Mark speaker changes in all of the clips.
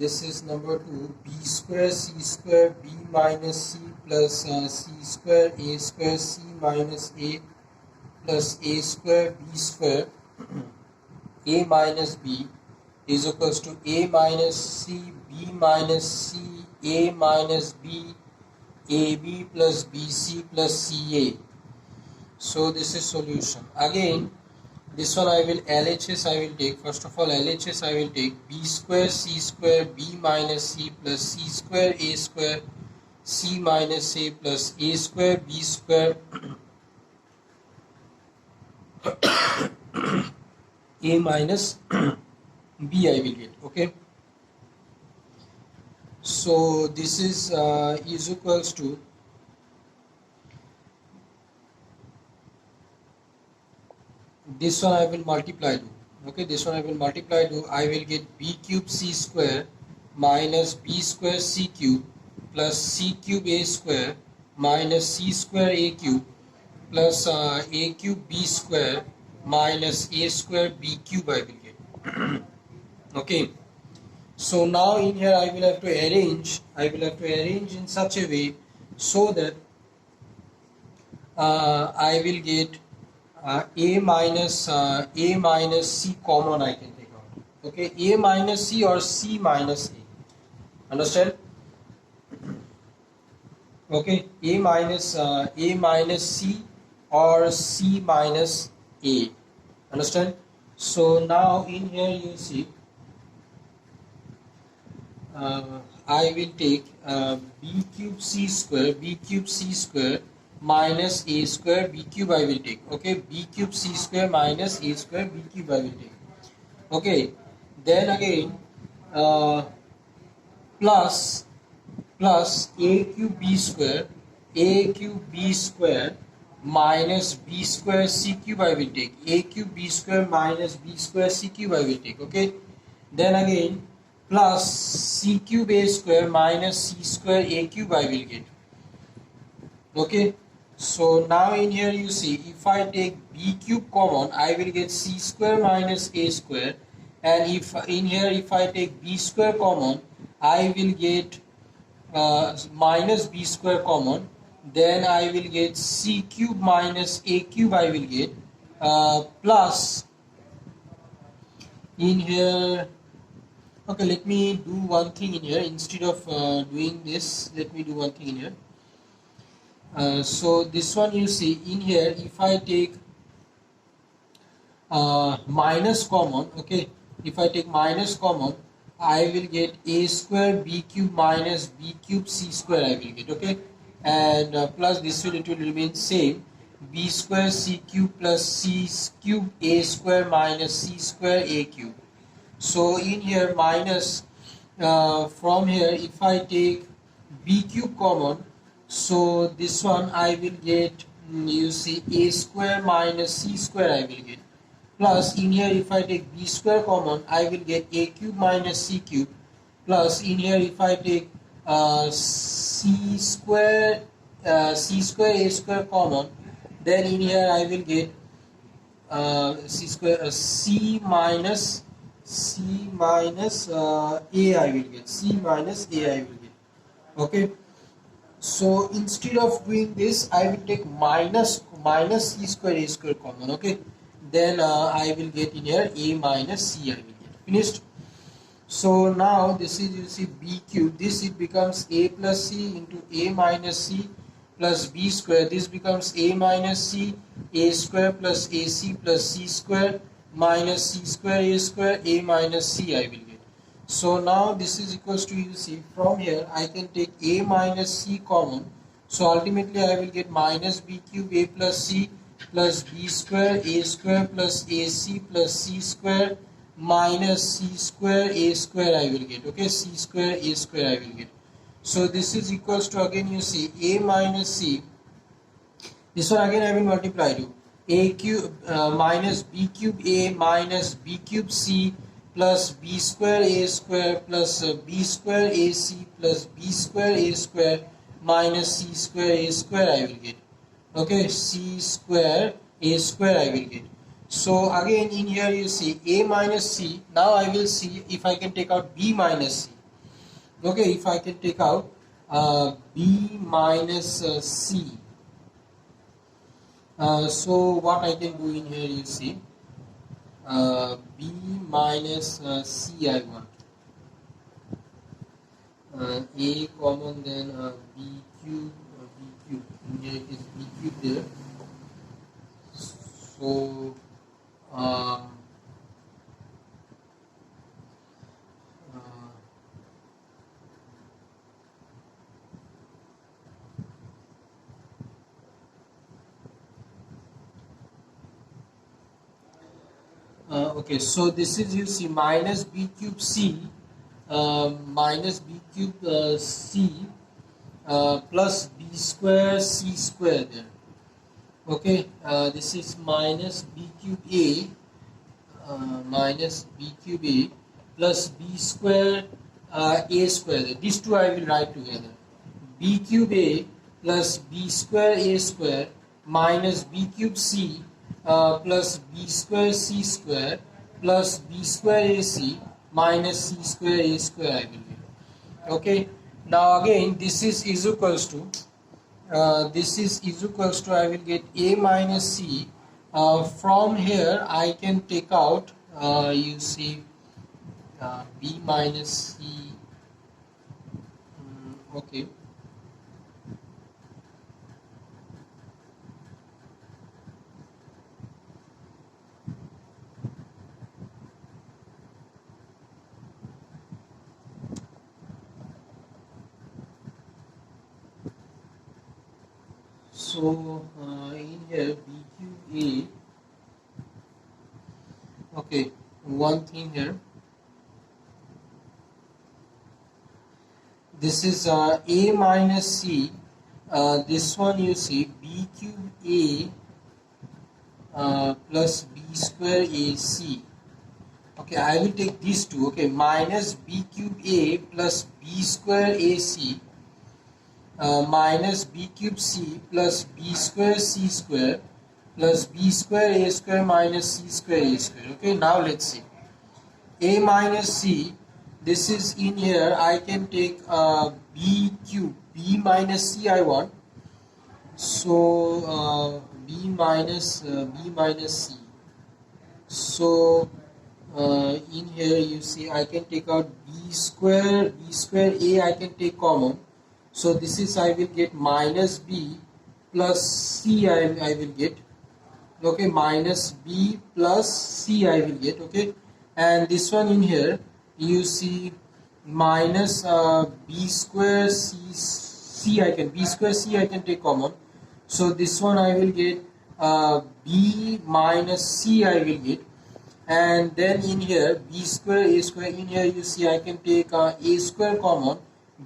Speaker 1: this is number 2, b square c square b minus c plus c square a square c minus a plus a square b square a minus b is equals to a minus c b minus c a minus b ab plus bc plus ca. So this is solution. Again, this one I will LHS I will take. First of all, LHS I will take b square c square b minus c plus c square a square c minus a plus a square b square a minus b I will get. Okay. So this is equals to this one I will multiply to. Okay, this one I will multiply to. I will get b cube c square minus b square c cube plus c cube a square minus c square a cube plus a cube b square minus a square b cube I will get. Okay. So now in here I will have to arrange in such a way so that I will get a minus c common I can take out. Okay, a minus c or c minus a. Understand? Okay, a minus c or c minus a. Understand? So now in here you see I will take b cube c square minus a square b cube I will take. Okay, b cube c square minus a square b cube I will take. Okay, then again plus a cube b square minus b square c cube I will take. A cube b square minus b square c cube I will take. Okay, then again plus c cube a square minus c square a cube I will get. Okay, so now in here you see if I take b cube common I will get c square minus a square, and if in here if I take b square common I will get minus b square common, then I will get c cube minus a cube I will get plus in here. Okay, let me do one thing in here. Instead of doing this, let me do one thing in here. So this one you see in here, if I take minus common, okay, if I take minus common, I will get a square b cube minus b cube c square I will get. Okay, and plus this will, it will remain same, b square c cube plus c cube a square minus c square a cube. So in here minus from here if I take b cube common, so this one I will get you see a square minus c square I will get, plus in here if I take b square common I will get a cube minus c cube, plus in here if I take c square a square common, then in here I will get c square c minus a I will get, c minus a I will get. Okay, so instead of doing this I will take minus c square a square common. Okay, then I will get in here a minus c I will get. Finished. So now this is you see b cube, this it becomes a plus c into a minus c plus b square, this becomes a minus c a square plus ac plus c square minus c square a square a minus c I will get. So now this is equals to you see from here I can take a minus c common, so ultimately I will get minus b cube a plus c plus b square a square plus ac plus c square minus c square a square I will get. Okay, c square a square I will get. So this is equals to again you see a minus c, this one again I will multiply to a cube minus b cube a minus b cube c plus b square a square plus b square ac plus b square a square minus c square a square I will get. Okay, c square a square I will get. So again in here you see a minus c. Now I will see if I can take out b minus c. Okay, if I can take out B minus C, so what I can do in here, you see, B minus C I want, A common, then B cube, in here it is B cube there, so uh, uh, okay, so this is, you see, minus B cube C, minus B cube C plus B square C square there. Okay, this is minus B cube A minus B cube A plus B square A square there. These two I will write together. B cube A plus B square A square minus B cube C plus B square C square plus B square AC minus C square A square I will get. Okay, now again this is equals to I will get A minus C. From here I can take out you see B minus C. Okay, so in here B cube A. Okay, one thing here, this is A minus C. This one you see B cube A plus B square AC. Okay, I will take these two. Okay, minus B cube A plus B square AC minus B cube C plus B square C square plus B square A square minus C square A square. Okay, now let's see. A minus C, this is in here, I can take B cube, B minus C I want. So B minus C. So in here you see I can take out B square A I can take common. So this is, I will get minus B plus C I will get. Okay, minus B plus C I will get. Okay, and this one in here you see minus B square C I can, B square C I can take common. So this one I will get B minus C I will get. And then in here B square A square, in here you see I can take A square common,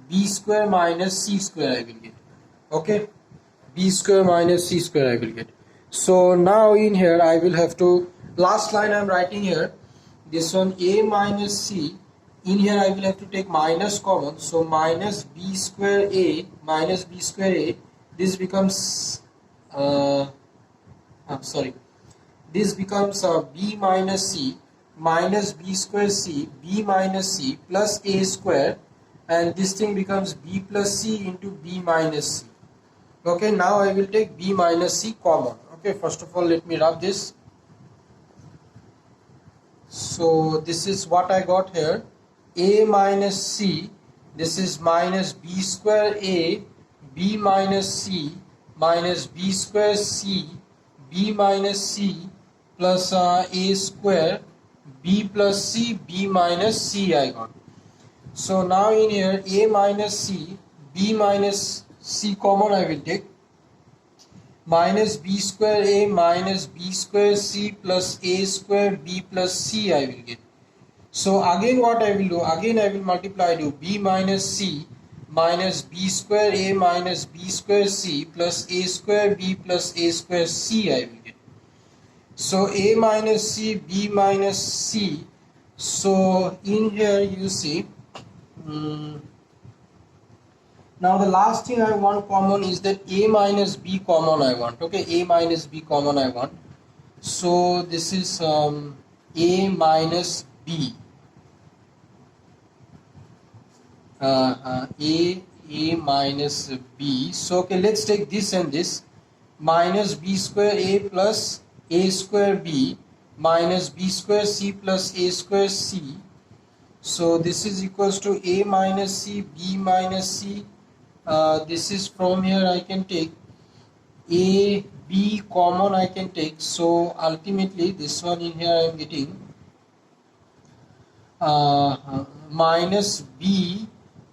Speaker 1: B square minus C square I will get. Okay, B square minus C square I will get. So now in here I will have to, last line I am writing here, this one A minus C, in here I will have to take minus common, so minus B square A minus B square A, this becomes I'm sorry, this becomes B minus C minus B square C, B minus C plus A square, and this thing becomes B plus C into B minus C. Okay, now I will take B minus C common. Okay, first of all let me rub this. So this is what I got here, A minus C, this is minus B square A, B minus C minus B square C, B minus C plus A square, B plus C, B minus C I got. So now in here A minus C, B minus C common I will take, minus B square A minus B square C plus A square B plus C I will get. So again what I will do, again I will multiply to B minus C minus B square A minus B square C plus A square B plus A square C I will get. So A minus C, B minus C. So in here you see, now the last thing I want common is that A minus B common I want. Okay, A minus B common I want. So this is A minus B. a minus b. So okay, let's take this and this, minus b square a plus a square b minus b square c plus a square c. So this is equals to a minus c, b minus c. This is from here I can take a, b common I can take. So ultimately this one in here I am getting minus b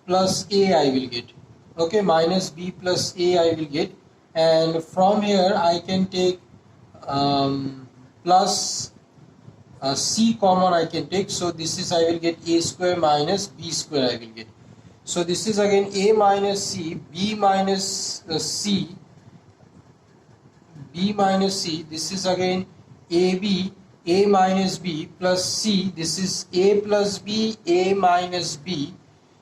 Speaker 1: plus a I will get. Okay, minus b plus a I will get, and from here I can take plus c common I can take. So this is I will get a square minus b square I will get. So this is again a minus c, b minus c, b minus c. This is again ab, a minus b plus c. This is a plus b, a minus b.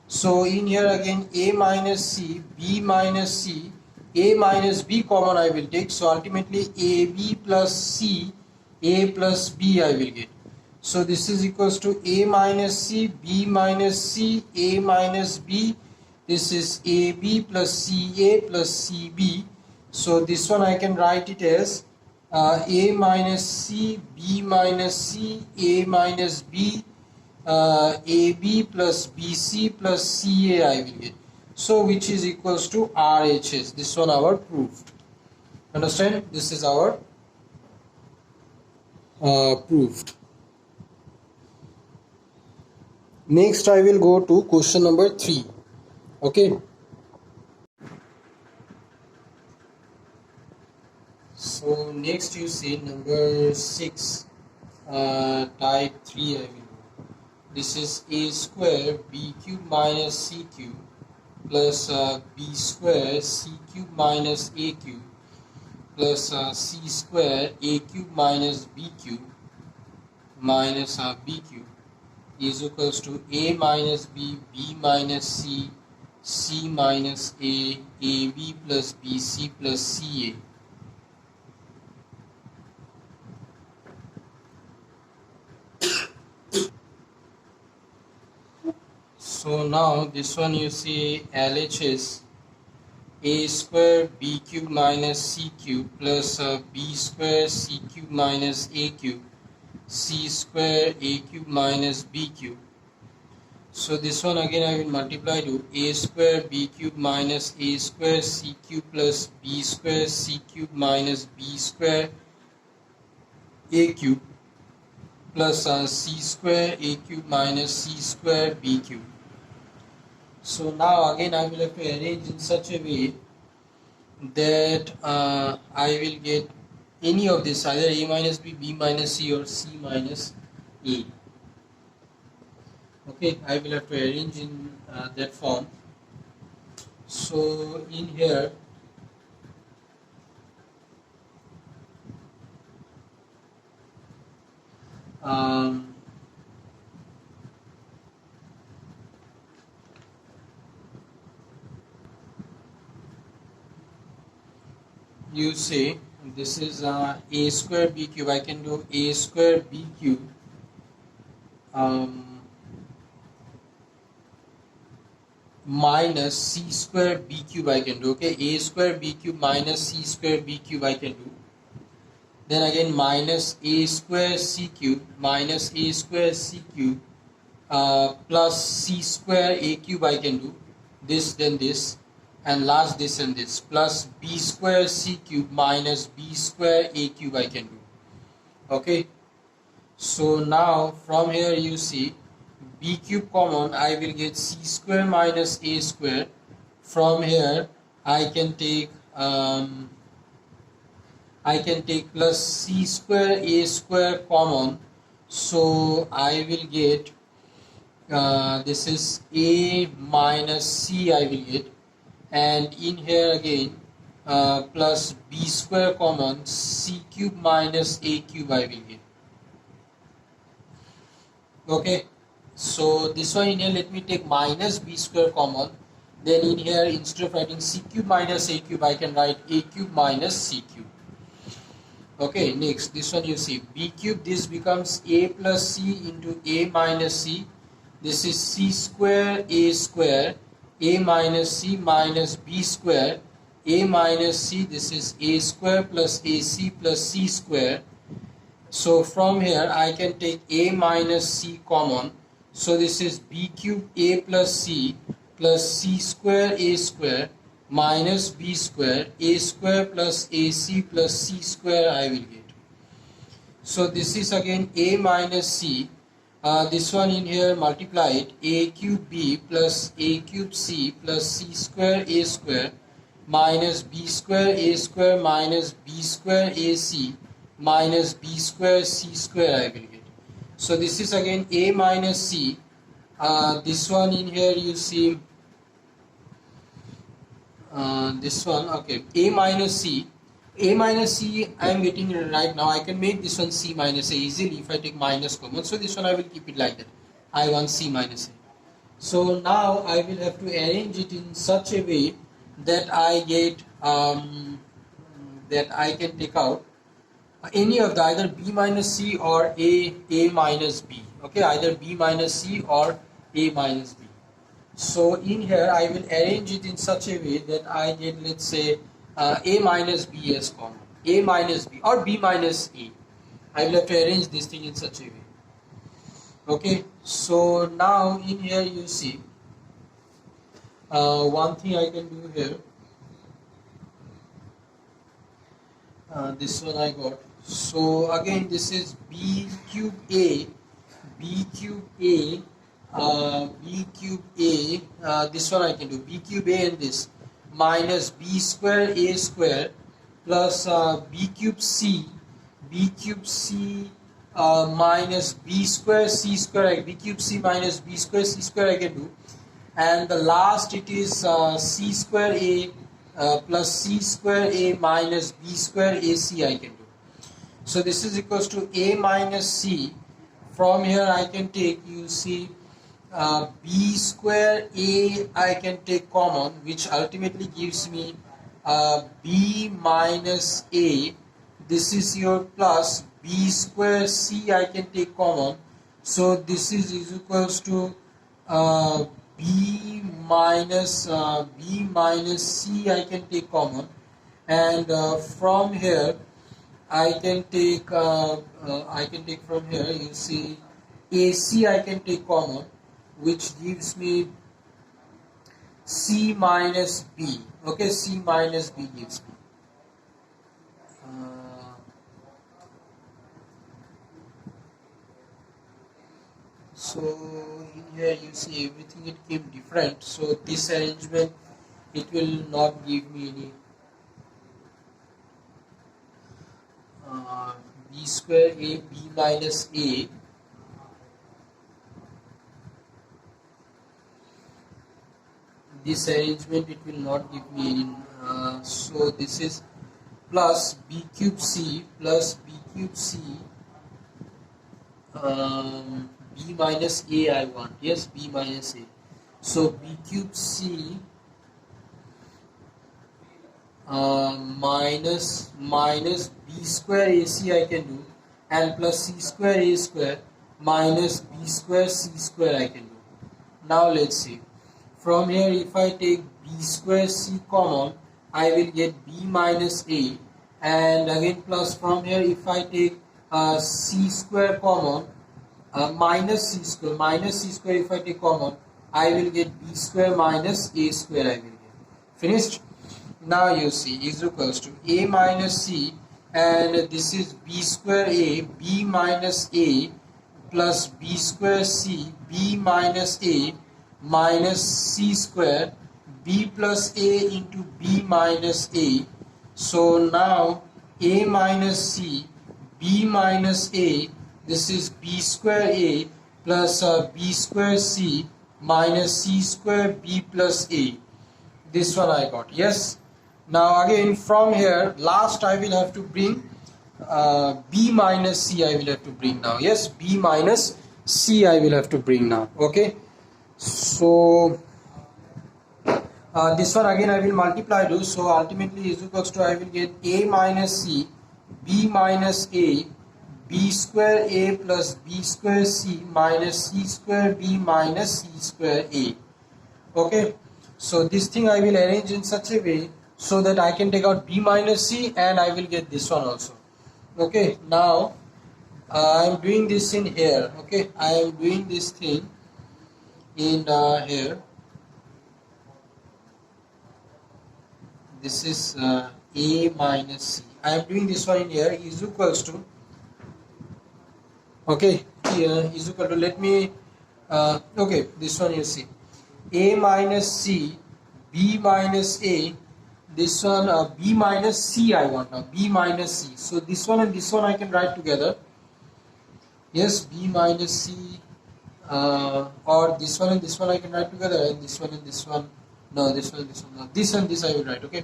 Speaker 1: So in here again a minus c, b minus c, a minus b common I will take. So ultimately ab plus c, a plus b I will get. So this is equals to a minus c, b minus c, a minus b. This is ab plus ca plus cb. So this one I can write it as a minus c, b minus c, a minus b, ab plus bc plus ca I will get. So which is equals to RHS. This one our proved. Understand? This is our proved. Next I will go to question number 3. Okay. So next you see number 6, type 3 I will go. This is a square b cube minus c cube plus b square c cube minus a cube plus c square a cube minus b cube minus b cube is equals to a minus b, b minus c, c minus a, ab plus bc plus ca. So now this one you see LHS a square b cube minus c cube plus b square c cube minus a cube c square a cube minus b cube. So this one again I will multiply to a square b cube minus a square c cube plus b square c cube minus b square a cube plus c square a cube minus c square b cube. So now again I will have to arrange in such a way that I will get any of this, either a minus b, b minus c or c minus a. Okay, I will have to arrange in that form. So in here you say this is a square b cube. I can do a square b cube minus c square b cube I can do. Okay, a square b cube minus c square b cube I can do. Then again minus a square c cube minus a square c cube plus c square a cube I can do. This, then this, and last this and this, plus b square c cube minus b square a cube I can do. Okay, so now from here you see b cube common, I will get c square minus a square. From here I can take plus c square a square common, so I will get this is a minus c I will get, and in here again plus b square common, c cube minus a cube I will get. Okay, so this one in here let me take minus b square common, then in here instead of writing c cube minus a cube I can write a cube minus c cube. Okay, next this one you see b cube, this becomes a plus c into a minus c, This is c square, a minus c minus b square, a minus c, this is a square plus ac plus c square. So from here I can take a minus c common. So this is b cube a plus c square a square minus b square, a square plus ac plus c square I will get. So this is again a minus c. This one in here multiplied a cube b plus a cube c plus c square a square minus b square a square minus b square ac minus b square c square I will get. So this is again a minus c. This one in here you see this one, okay, a minus c I am getting right now. I can make this one c minus a easily if I take minus common. So this one I will keep it like that. I want c minus a. So now I will have to arrange it in such a way that I get that I can take out any of the either b minus c or a minus b. Okay, either b minus c or a minus b. So in here I will arrange it in such a way that I get, let's say, a minus b as common, a minus b or b minus a. I will have to arrange this thing in such a way. Okay, so now in here you see one thing I can do here. This one I got. So again this is b cube a, b cube a, b cube a, this one I can do, b cube a and this minus b square a square plus b cube c minus b square c square, b cube c minus b square c square I can do, and the last it is c square a plus c square a minus b square ac I can do. So this is equals to a minus c. From here I can take, you see, b square a I can take common, which ultimately gives me b minus a. This is your plus b square c I can take common. So this is equals to b minus c I can take common, and from here I can take from here, you see, ac I can take common, which gives me c minus b. Okay, c minus b gives me. So in here you see everything it came different. So this arrangement, it will not give me any b square a b minus a. This arrangement it will not give me any. So this is plus b cube c plus b cube c, b minus a I want. Yes, b minus a. So b cube c minus b square ac I can do, and plus c square a square minus b square c square I can do. Now let's see. From here if I take b square c common, I will get b minus a, and again plus from here if I take c square common, minus c square if I take common, I will get b square minus a square I will get. Finished? Now you see is equals to a minus c, and this is b square a, b minus a plus b square c, b minus a minus c square, b plus a into b minus a. So now a minus c, b minus a, this is b square a plus b square c minus c square b plus a. This one I got. Yes. Now again from here last I will have to bring b minus c I will have to bring now. Yes, b minus c I will have to bring now. Okay. So this one again I will multiply do. So ultimately is equals to, I will get a minus c, b minus a, b square a plus b square c minus c square b minus c square a. Okay, so this thing I will arrange in such a way so that I can take out b minus c and I will get this one also. Okay, now I am doing this in here. Okay, I am doing this thing in here. This is a minus c. I am doing this one in here is equals to, okay, here is equal to, let me okay, this one you see, a minus c, b minus a, this one b minus c I want now, b minus c. So this one and this one I can write together. Yes, b minus c, or this one and this one I can write together, and this one and this one, no, this one and this one, no, this and this I will write. Okay,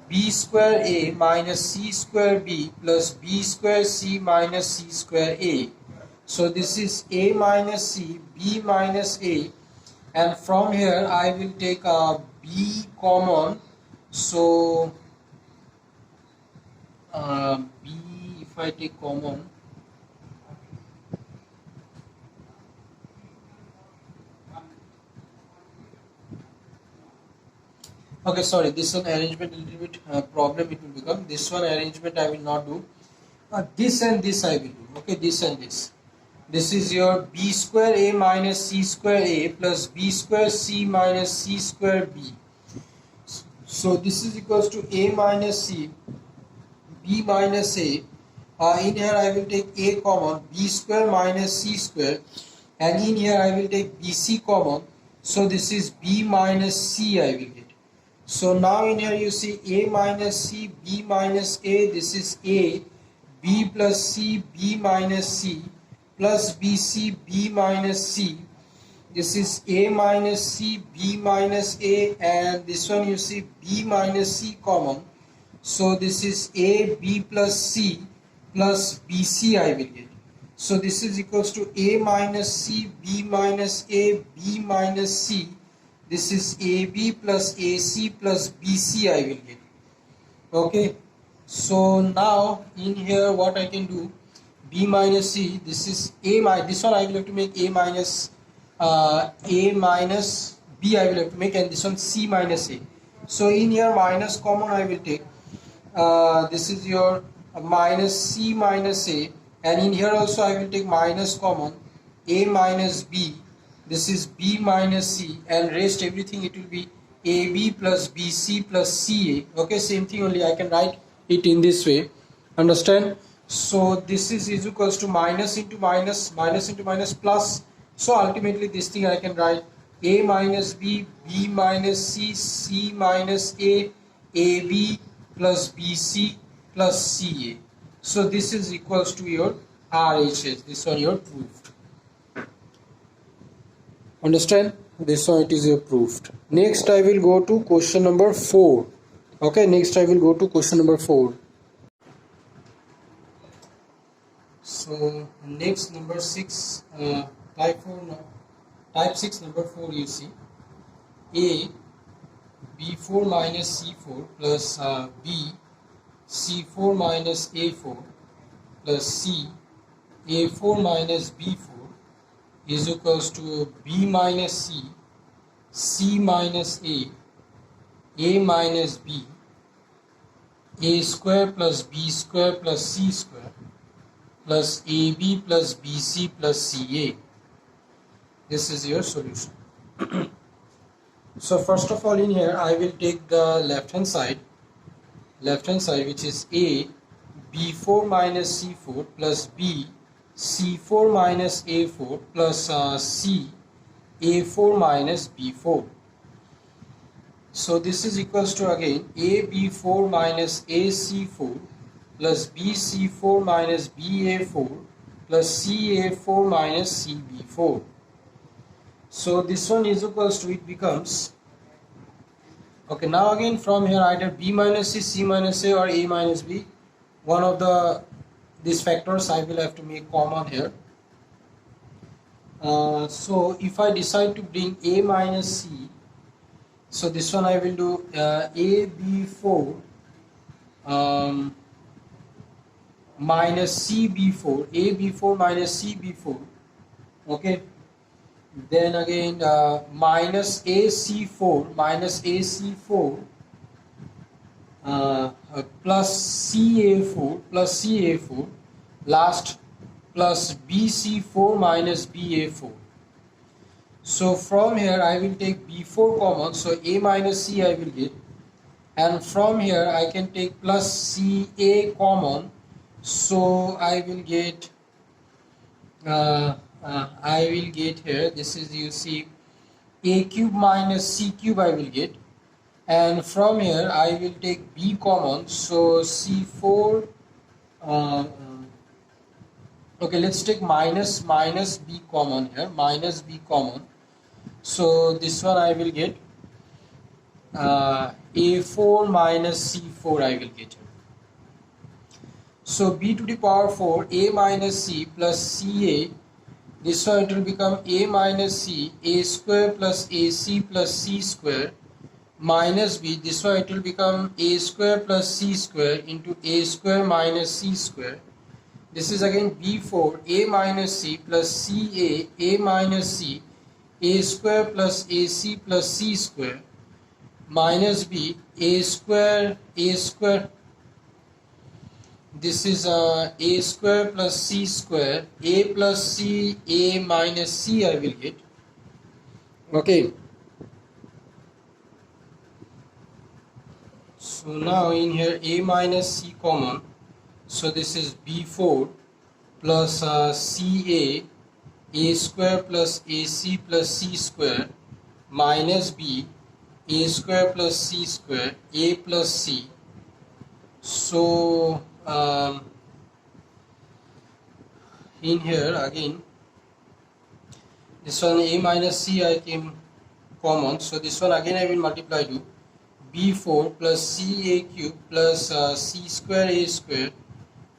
Speaker 1: b square a minus c square b plus b square c minus c square a. So this is a minus c, b minus a, and from here I will take b common. So b, if I take common, okay, sorry, this one arrangement a little bit problem it will become. This one arrangement I will not do. This and this I will do. Okay, this and this. This is your b square a minus c square a plus b square c minus c square b. So this is equals to a minus c, b minus a. In here I will take a common, b square minus c square, and in here I will take bc common. So this is b minus c I will get. So now in here you see a minus c, b minus a, this is a, b plus c, b minus c, plus bc, b minus c, this is a minus c, b minus a, and this one you see b minus c common. So this is a, b plus c plus bc I will get. So this is equals to a minus c, b minus a, b minus c. This is AB plus AC plus BC I will get. Okay. So now in here what I can do, B minus C, this is A minus, this one I will have to make A minus B I will have to make, and this one C minus A. So in here minus common I will take. This is your minus C minus A, and in here also I will take minus common, A minus B. This is b minus c, and rest everything it will be ab plus bc plus ca. Okay, same thing, only I can write it in this way. Understand? So this is equals to minus into minus, minus into minus plus. So ultimately this thing I can write a minus b, b minus c, c minus a, ab plus bc plus ca. So this is equals to your RHS. This one your proved. Understand? This one it is approved. Next I will go to question number 4. Okay, next I will go to question number 4. So next number 6, type 6 number 4 you see. A B4 minus C4 plus B C4 minus A4 plus C A4 minus B4 is equals to B minus C, C minus A minus B, A square plus B square plus C square plus AB plus BC plus CA. This is your solution. So first of all in here I will take the left hand side which is A B4 minus C4 plus B C4 minus A4 plus C A4 minus B4. So this is equals to again A B4 minus A C4 plus B C4 minus B A4 plus C A4 minus C B4. So this one is equals to, it becomes, okay, now again from here either B minus C, C minus A or A minus B, one of these factors I will have to make common here. So if I decide to bring A minus C, so this one I will do A B4 minus C B4, A B4 minus C B4, okay. Then again minus AC4 minus AC4 plus CA4 plus CA4, last plus BC4 minus BA4. So from here I will take B4 common, so A minus C I will get, and from here I can take plus CA common, so I will get here, this is, you see, A cube minus C cube I will get, and from here I will take B common, so C4 okay, let's take minus B common here, minus B common, so this one I will get A4 minus C4 I will get. So B to the power 4, A minus C plus CA, this one it will become A minus C, A square plus AC plus C square, minus B, this one it will become A square plus C square into A square minus C square. This is again B4, A minus C plus CA, A minus C, A square plus AC plus C square, minus B, A square, this is A square plus C square, A plus C, A minus C I will get, okay. So now in here A minus C common, so this is B4 plus CA, A square plus AC plus C square, minus B, A square plus C square, A plus C. So in here again this one A minus C I came common, so this one again I will multiply to B4 plus CA cube plus C square A square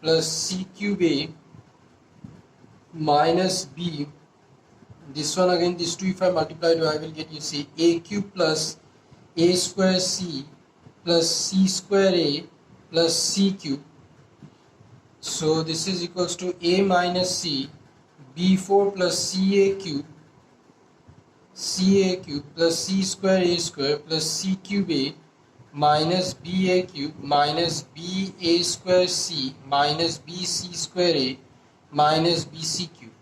Speaker 1: plus C cube A minus B, this one again, these two if I multiply to I will get, you see, A cube plus A square C plus C square A plus C cube. So this is equals to A minus C, B4 plus CA cube plus C square A square plus C cube A minus BA cube minus BA square C minus BC square A minus BC cube.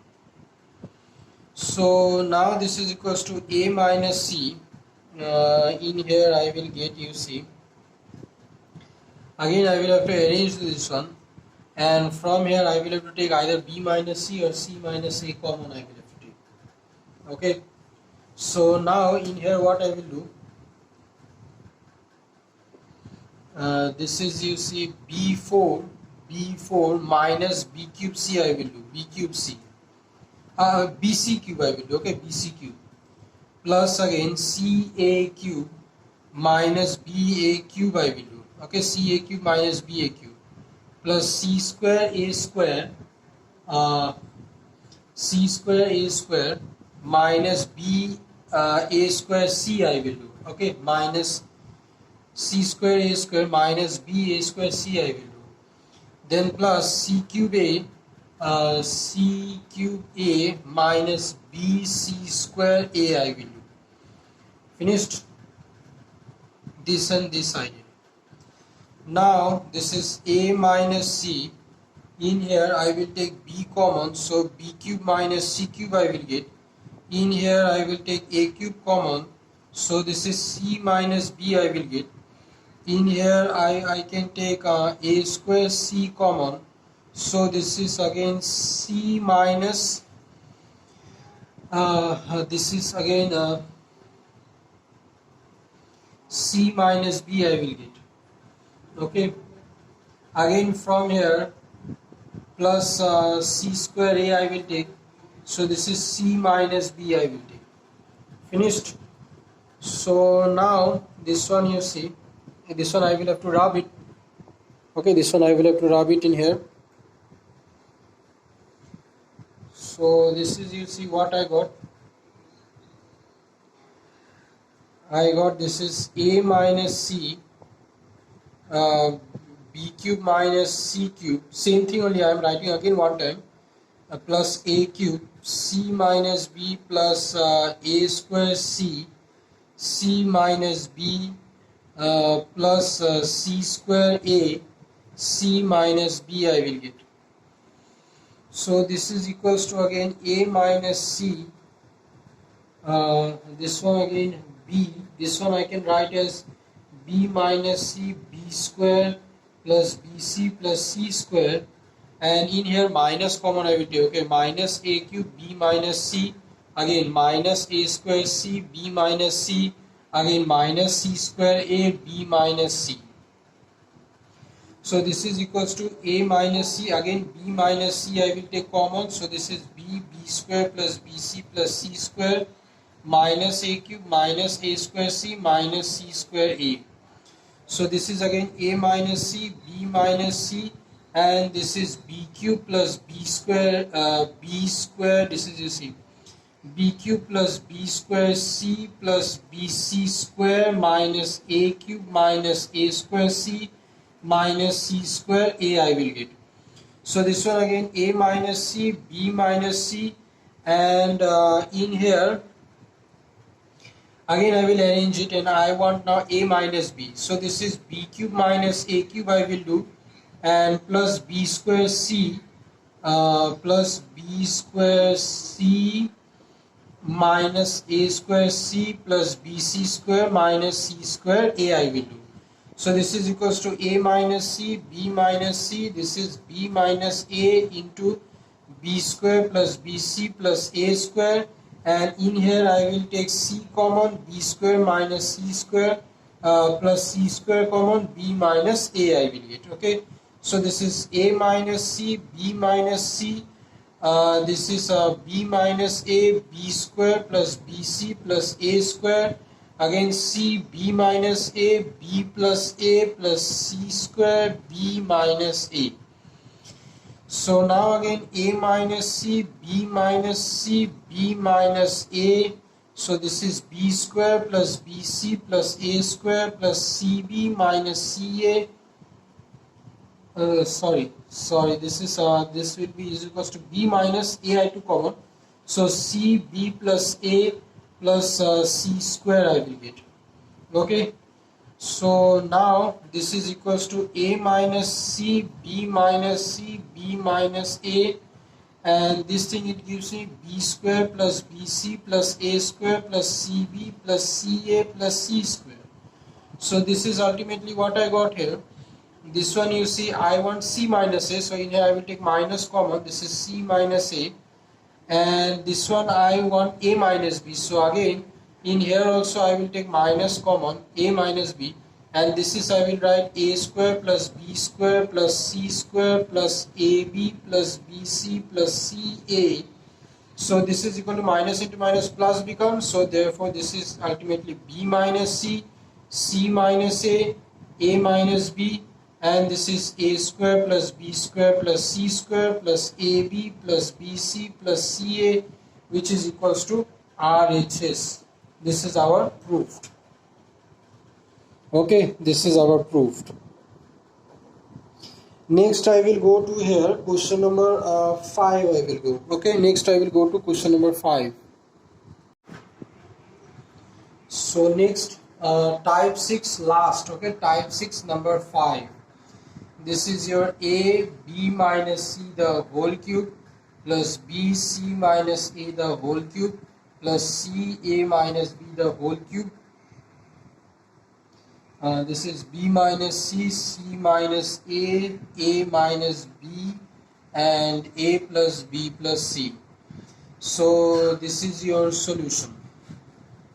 Speaker 1: So now this is equals to A minus C. In here I will get, you see, again I will have to arrange this one, and from here I will have to take either B minus C or C minus A common I will have to take, okay. So now in here what I will do, this is, you see, B4 minus B cube C I will do, B cube C, BC cube I will do, okay, BC cube, plus again CA cube minus BA cube I will do, okay, CA cube minus BA cube, plus C square A square, C square A square minus B A square C I will do, okay, minus C square A square minus B A square C I will do, then plus C cube A minus B C square A I will do. Finished this and this I did. Now this is A minus C. In here I will take B common, so B cube minus C cube I will get. In here I will take A cube common, so this is C minus B I will get. In here I can take A square C common, so this is again C minus this is again C minus B I will get, okay. Again from here plus C square A I will take, so this is C minus B I will take. Finished. So now this one, you see, this one I will have to rub it, okay, this one I will have to rub it in here. So this is, you see, what I got, this is A minus C, b cube minus c cube, same thing only I am writing again one time, plus a cube c minus b plus a square c minus b plus c square a c minus b I will get. So this is equals to again a minus c, this one again b, this one I can write as b minus c b square plus bc plus c square, and in here minus common I will take, okay, minus a cube b minus c, again minus a square c b minus c, again minus c square a b minus c. So this is equals to a minus c, again b minus c I will take common, so this is b square plus bc plus c square minus a cube minus a square c minus c square a. So this is again a minus c b minus c, and this is b cube plus b square, this is, you see, b cube plus b square c plus bc square minus a cube minus a square c minus c square a I will get. So this one again a minus c b minus c, and in here again I will arrange it, and I want now a minus b. So this is b cube minus a cube I will do, and plus b square c plus b square c minus a square c plus bc square minus c square a I will do. So this is equals to a minus c b minus c, this is b minus a into b square plus bc plus a square, and in here I will take c common, b square minus c square plus c square common, b minus a I will get, okay. So this is a minus c b minus c, this is b minus a b square plus bc plus a square, again c b minus a b plus a plus c square b minus a. So now again a minus c b minus c b minus a, so this is b square plus bc plus a square plus cb minus ca. Sorry, this is this will be is equals to b minus a I took common, so c b plus a plus c square I will get, okay. So now this is equals to a minus c b minus c b minus a, and this thing it gives me b square plus bc plus a square plus cb plus ca plus c square. So this is ultimately what I got here. This one, you see, I want c minus a, so in here I will take minus common, this is c minus a, and this one I want a minus b, so again in here also I will take minus common, a minus b, and this is I will write a square plus b square plus c square plus ab plus bc plus ca. So this is equal to minus into minus plus becomes, so therefore this is ultimately b minus c minus a minus b, and this is a square plus b square plus c square plus ab plus bc plus ca, which is equals to RHS. This is our proved. Okay, this is our proved. Next I will go to here question number 5 I will go. Okay, next I will go to question number 5. So next type 6 last, okay, type 6 number 5. This is your a b minus c the whole cube plus b c minus a the whole cube plus c a minus b the whole cube. This is b minus c minus a minus b, and a plus b plus c. So this is your solution.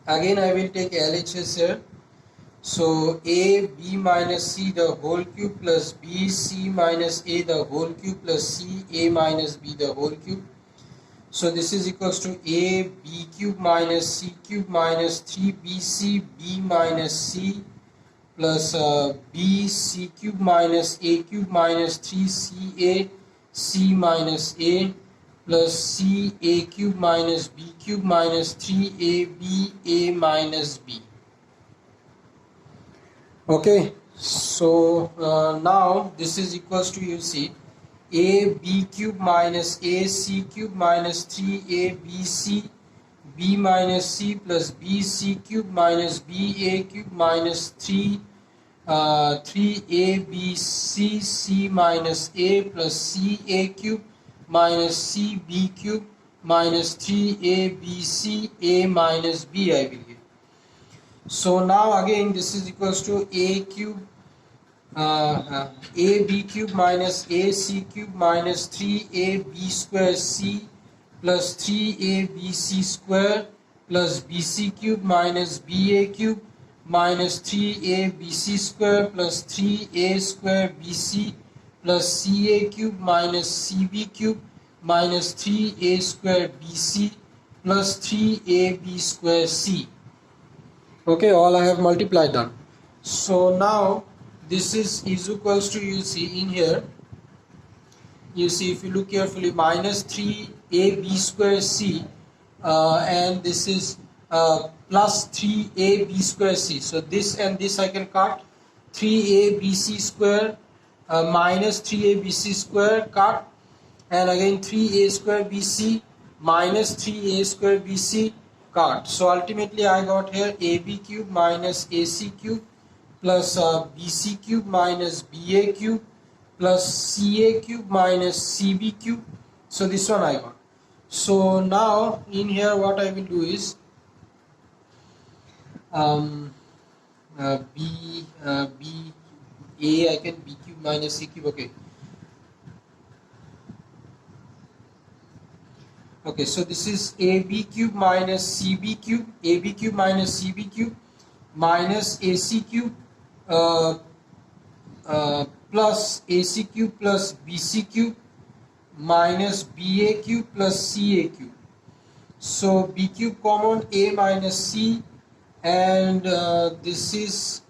Speaker 1: Again I will take LHS here. So a b minus c the whole cube plus b c minus a the whole cube plus c a minus b the whole cube. So this is equals to a b cube minus c cube minus 3bc b minus c plus b c cube minus a cube minus 3ca c minus a plus c a cube minus b cube minus 3ab a minus b. Okay, So now this is equals to, you see, ab cube minus ac cube minus 3abc b minus c plus bc cube minus ba cube minus 3abc c minus a plus ca cube minus cb cube minus 3abc a minus b I will get. So now again this is equals to a cube ab cube minus ac cube minus 3ab square c plus 3abc square plus bc cube minus ba cube minus 3abc square plus 3a square bc plus ca cube minus cb cube minus 3a square bc plus 3ab square c. Okay, all I have multiplied done. So now this is equals to, you see in here, you see if you look carefully, minus 3ab square c and this is plus 3ab square c. So this and this I can cut, 3abc square minus 3abc square cut, and again 3a square bc minus 3a square bc cut. So ultimately I got here ab cube minus ac cube plus bc cube minus ba cube plus ca cube minus cb cube. So this one I got. So now in here what I will do is b a I can b cube minus c cube. Okay, so this is ab cube minus cb cube, ab cube minus cb cube minus ac cube plus ac cube plus bc cube minus ba cube plus ca cube. So b cube common, a minus c, and this is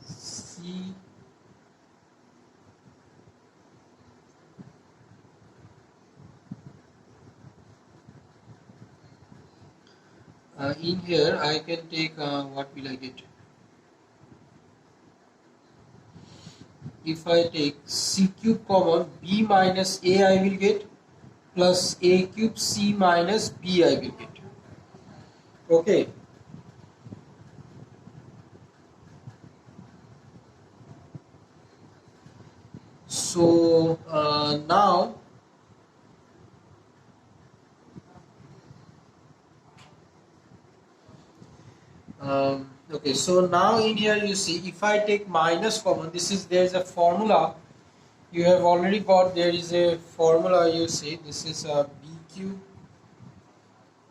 Speaker 1: c in here I can take what will I get? If I take c cube common, b minus a I will get plus a cube c minus b I will get. Okay. So now okay, so now in here you see, if I take minus common, this is, there is a formula you have already got. There is a formula, you see, this is b cube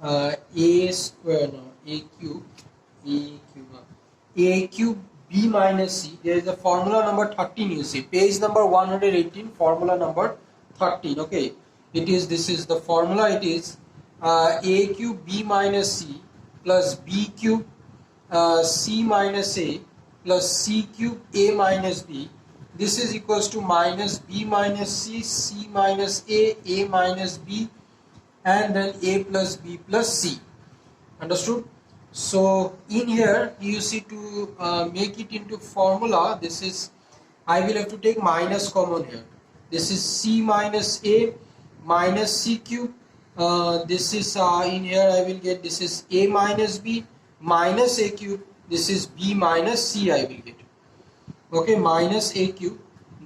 Speaker 1: a square, no, a cube b minus c. There is a formula number 13, you see, page number 118, formula number 13. Okay, it is, this is the formula. It is a cube b minus c plus b cube c minus a plus c cube a minus b. This is equals to minus b minus c, c minus a minus b, and then a plus b plus c. Understood? So in here you see, to make it into formula, this is, I will have to take minus common here. This is c minus a minus c cube. This is in here I will get, this is a minus b minus a cube. This is b minus c I will get. Okay, minus a cube.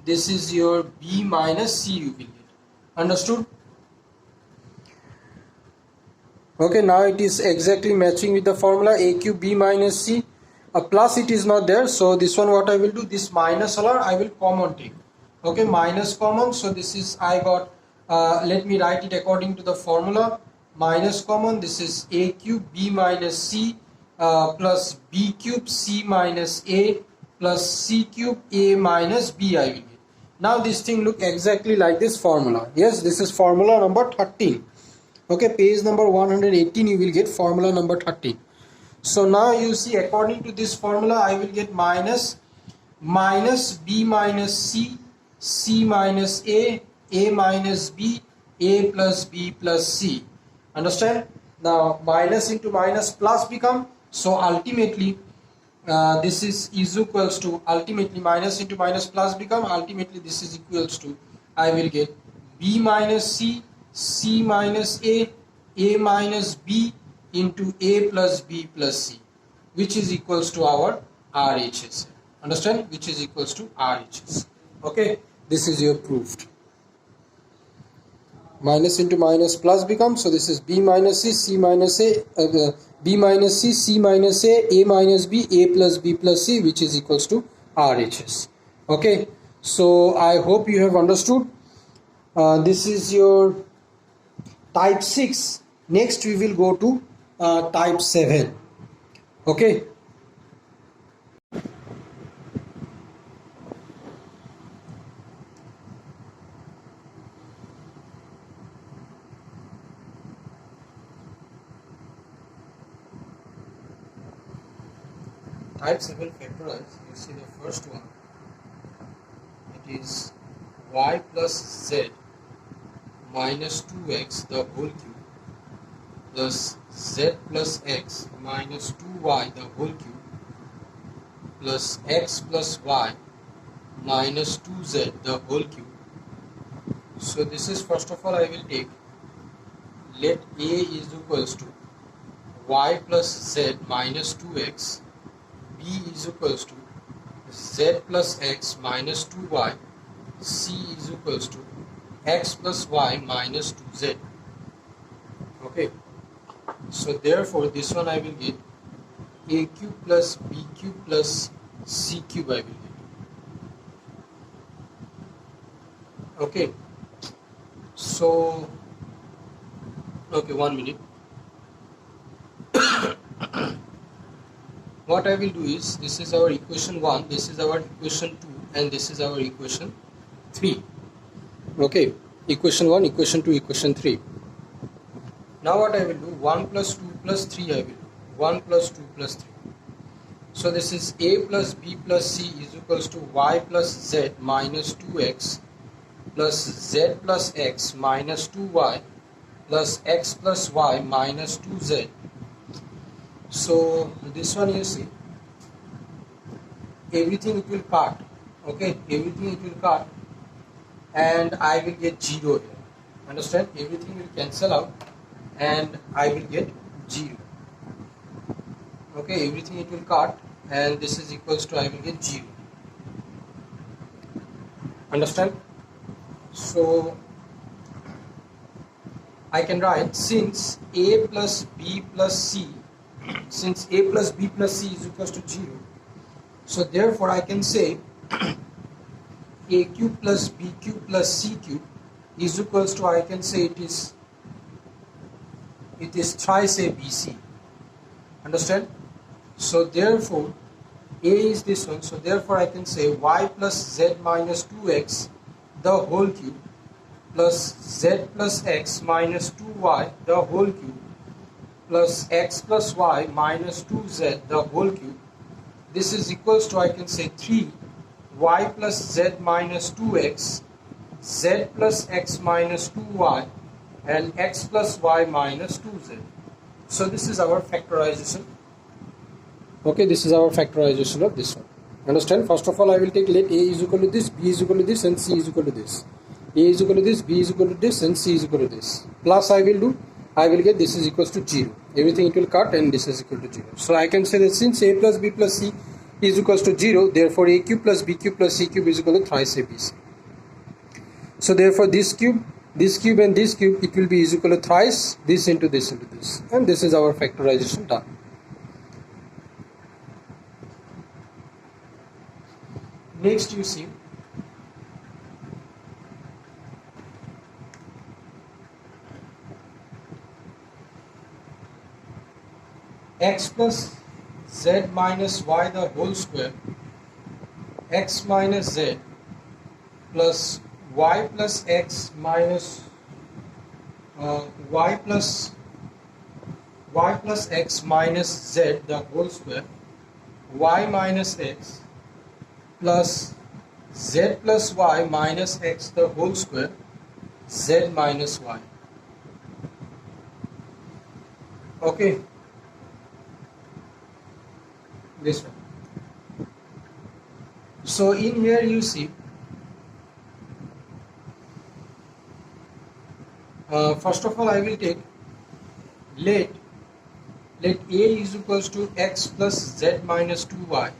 Speaker 1: This is your b minus c you will get. Understood? Okay, now it is exactly matching with the formula a cube b minus c. A plus it is not there, so this one what I will do, this minus alone I will common take. Okay, minus common. So this is, I got, let me write it according to the formula. Minus common, this is a cube b minus c plus b cube c minus a plus c cube a minus b I will get. Now this thing look exactly like this formula. Yes, this is formula number 13. Okay, page number 118 you will get formula number 13. So now you see, according to this formula I will get minus b minus c, c minus a minus b, a plus b plus c. Understand? Now minus into minus plus become, so ultimately this is equals to, ultimately minus into minus plus become, ultimately this is equals to, I will get b minus c, c minus a minus b into a plus b plus c, which is equals to our RHS. Understand? Which is equals to RHS. Okay, this is your proved. Minus into minus plus becomes, so this is b minus c, c minus a, b minus c, c minus a minus b, a plus b plus c, which is equals to RHS. Okay, so I hope you have understood. This is your type 6. Next we will go to type 7. Okay. Type 7 factorize, you see the first one, it is y plus z minus 2x the whole cube plus z plus x minus 2y the whole cube plus x plus y minus 2z the whole cube. So this is, first of all I will take, let a is equals to y plus z minus 2x, b is equals to z plus x minus 2y, c is equals to x plus y minus 2z. Okay, so therefore this one I will get a cube plus b cube plus c cube I will get. Okay, so okay, 1 minute. What I will do is, this is our equation 1, this is our equation 2, and this is our equation 3. Okay, equation 1, equation 2, equation 3. Now what I will do, 1 plus 2 plus 3 I will do, 1 plus 2 plus 3. So this is a plus b plus c is equals to y plus z minus 2x plus z plus x minus 2y plus x plus y minus 2z. So this one you see, everything it will cut. Okay, everything it will cut, and I will get 0 here. Understand? Everything will cancel out and I will get 0. Okay, everything it will cut and this is equals to, I will get 0. Understand? So I can write, since a plus b plus c, since a plus b plus c is equals to 0, so therefore I can say a cube plus b cube plus c cube is equals to, I can say it is thrice abc. Understand? So therefore a is this one, so therefore I can say y plus z minus 2x the whole cube plus z plus x minus 2y the whole cube plus x plus y minus 2z the whole cube. This is equals to, I can say 3 y plus z minus 2x, z plus x minus 2y, and x plus y minus 2z. So this is our factorization. Okay, this is our factorization of this one. Understand? First of all, I will take, let a is equal to this, b is equal to this, and c is equal to this. A is equal to this, b is equal to this, and c is equal to this. Plus I will do, I will get this is equals to 0. Everything it will cut and this is equal to 0. So I can say that since a plus b plus c is equals to 0, therefore a cube plus b cube plus c cube is equal to thrice abc. So therefore this cube and this cube, it will be is equal to thrice this into this into this. And this is our factorization done. Next you see, x plus z minus y the whole square, x minus z plus y plus x minus y plus x minus z the whole square, y minus x plus z plus y minus x the whole square, z minus y. Okay, this one. So in here you see, first of all I will take let a is equals to x plus z minus 2y,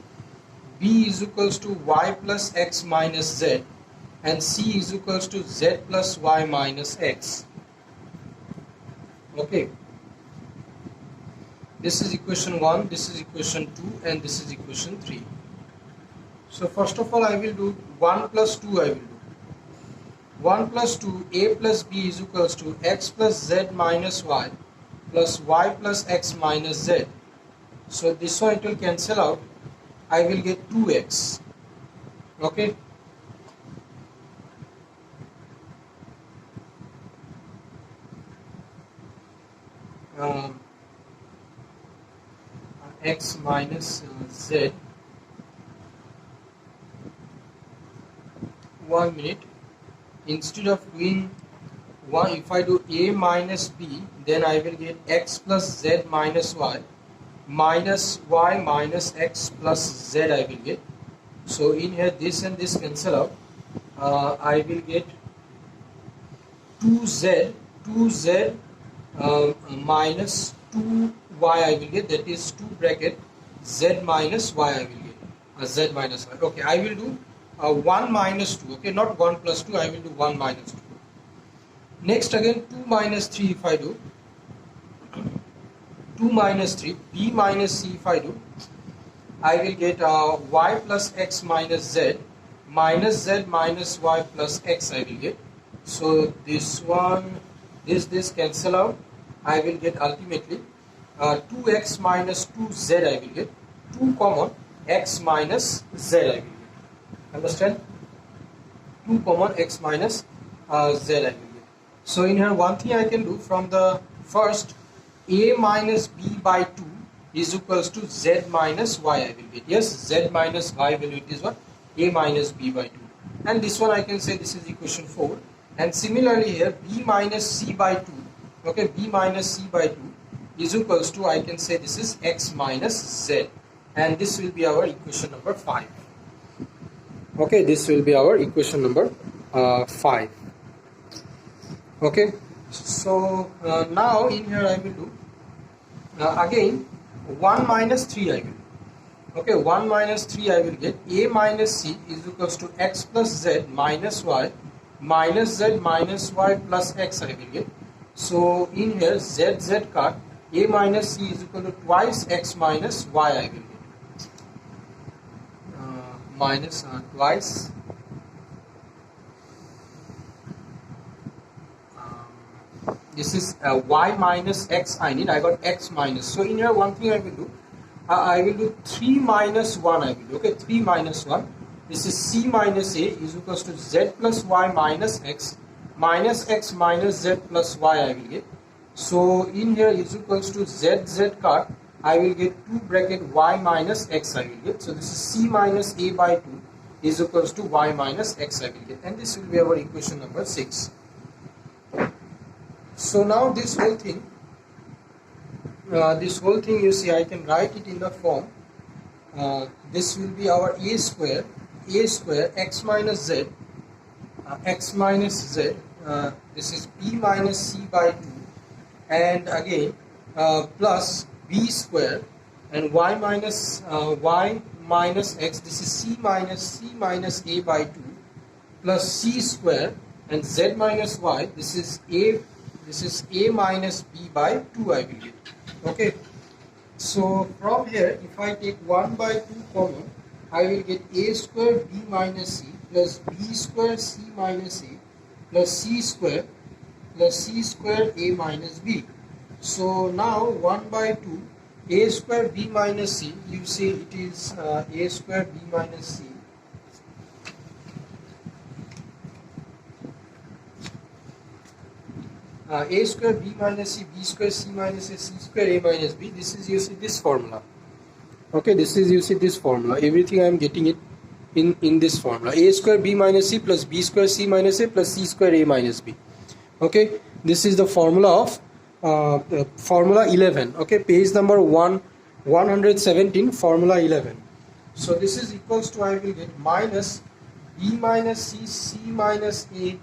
Speaker 1: b is equals to y plus x minus z, and c is equals to z plus y minus x. Okay, this is equation 1, this is equation 2, and this is equation 3. So first of all I will do 1 plus 2. I will do 1 plus 2, a plus b is equals to x plus z minus y plus y plus x minus z. So this one it will cancel out. I will get 2x. Okay. X minus z. 1 minute. Instead of doing 1, if I do a minus b, then I will get x plus z minus y minus y minus x plus z I will get. So in here this and this cancel out. I will get 2z minus 2y I will get, that is 2 bracket z minus y I will get, z minus y. Okay, I will do 1 minus 2. Okay, not 1 plus 2, I will do 1 minus 2. Next again 2 minus 3 if I do, 2 minus 3, b minus c if I do, I will get y plus x minus z minus z minus y plus x I will get. So this one, this cancel out. I will get ultimately 2x minus 2z I will get, 2 common x minus z I will get. Understand? 2 common x minus z I will get. So in here one thing I can do from the first, a minus b by 2 is equals to z minus y I will get. Yes, z minus y value it is what? A minus b by 2. And this one I can say this is equation 4. And similarly here b minus c by 2. Okay, b minus c by 2 is equals to, I can say this is x minus z. And this will be our equation number 5. Okay, this will be our equation number 5. Okay, so now in here I will do again 1 minus 3 I will do. Okay, 1 minus 3 I will get a minus c is equals to x plus z minus y minus z minus y plus x I will get. So in here z cut, a minus c is equal to twice x minus y I will get, minus twice this is y minus x I need. I got x minus. So in here one thing I will do, I will do 3 minus 1 I will do. Okay, 3 minus 1. This is c minus a is equals to z plus y minus x minus z plus y I will get. So in here is equals to z cut, I will get 2 bracket y minus x I will get. So this is c minus a by 2 is equals to y minus x I will get. And this will be our equation number 6. So now this whole thing you see, I can write it in the form, this will be our a square x minus z, this is b minus c by 2, and again plus b square and y minus x, this is c minus a by 2 plus c square and z minus y, this is a minus b by 2 I will get. Okay, so from here if I take 1 by 2 common, I will get a square b minus c plus b square c minus a plus c square a minus b. So now 1 by 2 a square b minus c, you see it is a square b minus c a square b minus c, b square c minus a, c square a minus b. This is, you see, this formula. Okay, this is, you see, this formula. Everything I am getting it in this formula. A square b minus c plus b square c minus a plus c square a minus b. Okay, this is the formula of formula 11. Okay, page number 117, formula 11. So this is equals to, I will get minus b minus c, c minus a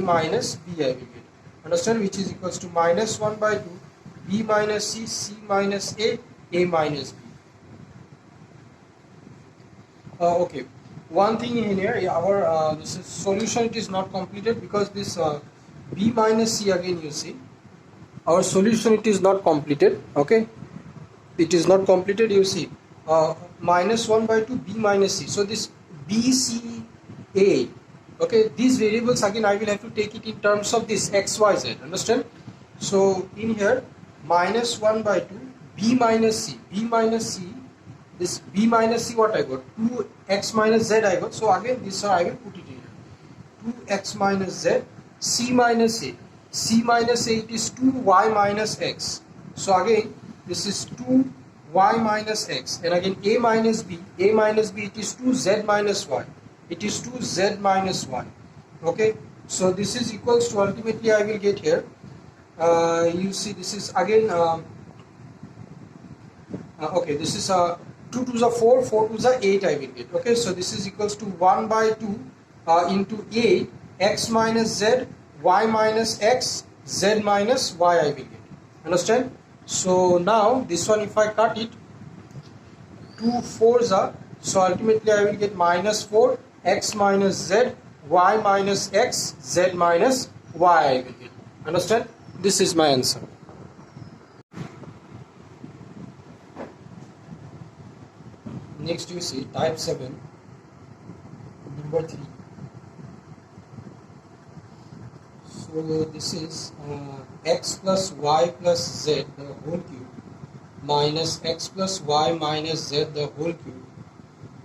Speaker 1: minus b I will get. Understand? Which is equals to minus 1 by 2, b minus c, c minus a minus b. Okay, one thing in here, our this is solution, it is not completed because this b minus c, again you see our solution, it is not completed. Okay, it is not completed, you see minus 1 by 2 b minus c. So this b c a, okay, these variables again I will have to take it in terms of this x y z. Understand? So in here minus 1 by 2 b minus c, this b minus c, what I got, 2x minus z I got. So again this I will put it in here, 2x minus z, c minus a, it is 2y minus x. So again this is 2y minus x, and again a minus b, it is 2z minus y, okay. So this is equals to, ultimately I will get here, you see this is again okay, this is 2 to the 4, 4 to the 8 I will get. Okay, so this is equals to 1 by 2 into a, x minus z, y minus x, z minus y I will get. Understand? So now this one, if I cut it, 2 4s are, so ultimately I will get minus 4, x minus z, y minus x, z minus y I will get. Understand? This is my answer. Next you see type 7, number 3. So this is x plus y plus z the whole cube minus x plus y minus z the whole cube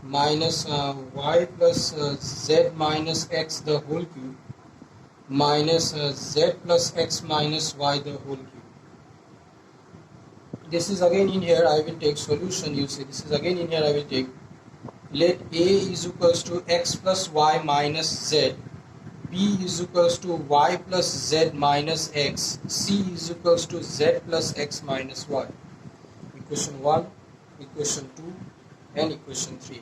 Speaker 1: minus y plus z minus x the whole cube minus z plus x minus y the whole cube. This is again in here I will take solution. You see this is again in here I will take, let a is equals to x plus y minus z, b is equals to y plus z minus x, c is equals to z plus x minus y. Equation 1, equation 2 and equation 3.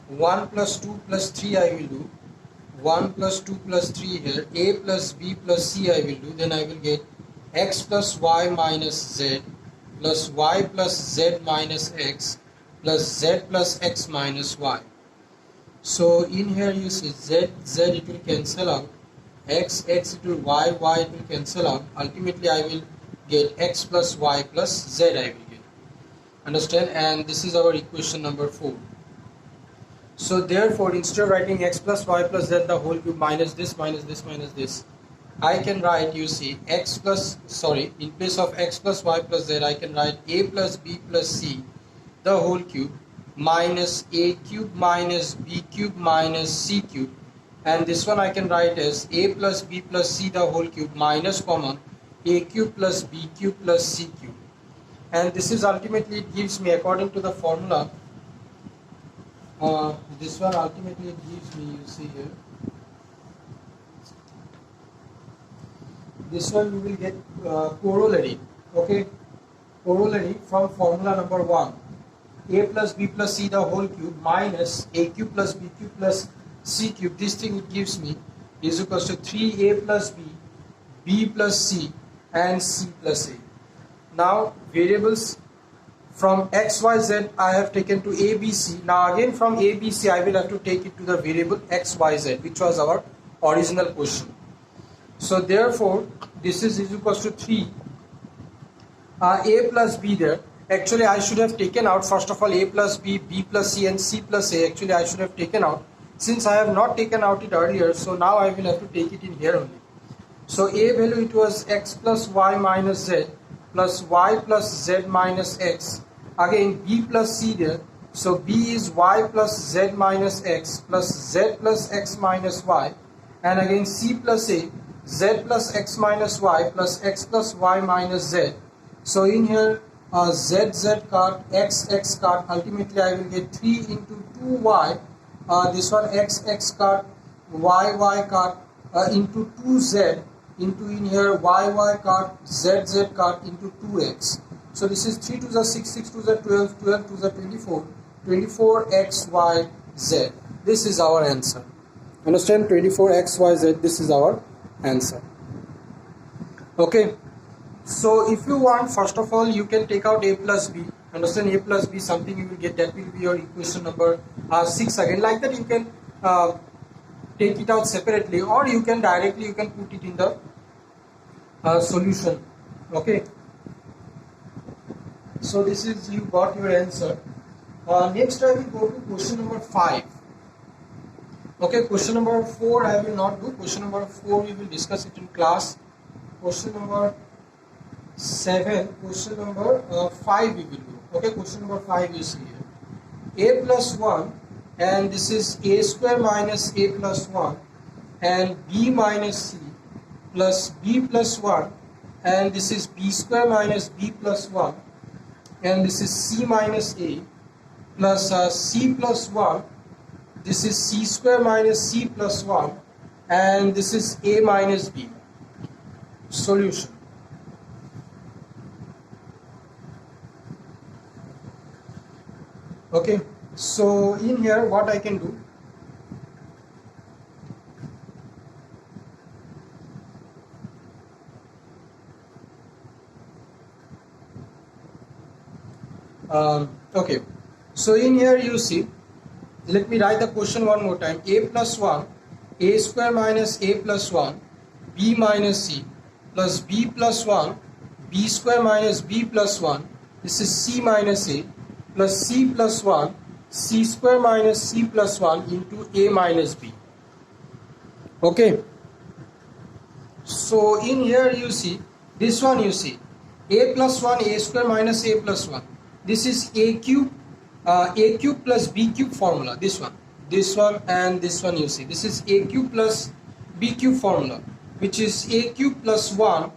Speaker 1: 1 plus 2 plus 3 I will do, 1 plus 2 plus 3 here, a plus b plus c I will do, then I will get x plus y minus z plus y plus z minus x plus z plus x minus y. So in here you see z it will cancel out, x it will y it will cancel out. Ultimately I will get x plus y plus z I will get. Understand? And this is our equation number 4. So therefore instead of writing x plus y plus z the whole cube minus this minus this minus this, I can write, you see, in place of x plus y plus z, I can write a plus b plus c the whole cube minus a cube minus b cube minus c cube, and this one I can write as a plus b plus c the whole cube minus common a cube plus b cube plus c cube. And this is ultimately, it gives me, according to the formula, this one ultimately it gives me, you see here, this one you will get corollary. Okay, corollary from formula number 1, a plus b plus c the whole cube minus a cube plus b cube plus c cube. This thing it gives me is equals to 3a plus b, b plus c and c plus a. Now variables from x, y, z I have taken to a, b, c. Now again from a, b, c I will have to take it to the variable x, y, z, which was our original question. So therefore this is equals to 3 a plus b there. Actually I should have taken out first of all a plus b, b plus c and c plus a. Actually I should have taken out, since I have not taken out it earlier, so now I will have to take it in here only. So a value, it was x plus y minus z plus y plus z minus x. Again b plus c there, so b is y plus z minus x plus z plus x minus y, and again c plus a, z plus x minus y plus x plus y minus z. So in here z card, x card, ultimately I will get 3 into 2y, this one x card, y card into 2z, into in here y cut z cut into 2x. So this is 3 to the 6, 6 to the 12, 12 to the 24, 24x y z. This is our answer. Understand? 24x y z. This is our answer. Okay. So if you want, first of all, you can take out a plus b. Understand? A plus b, something you will get, that will be your equation number 6 again. Like that you can take it out separately, or you can directly you can put it in the solution. Okay. So this is, you got your answer. Next I will go to question number 5. Okay, question number 4 I will not do. Question number 4 we will discuss it in class. Question number 7, question number 5 we will do. Okay, question number 5 you see here. A plus 1, and this is a square minus a plus 1, and b minus c plus b plus 1, and this is b square minus b plus 1, and this is c minus a plus c plus 1, this is c square minus c plus 1, and this is a minus b. Solution. Okay, so in here what I can do, okay, so in here you see, let me write the question one more time. A plus 1, a square minus a plus 1, b minus c plus b plus 1, b square minus b plus 1, this is c minus a plus c plus 1, c square minus c plus 1 into a minus b. Okay, so in here you see, this one you see, a plus 1, a square minus a plus 1, this is a cube plus b cube formula. This one and this one you see, this is a cube plus b cube formula, which is a cube plus 1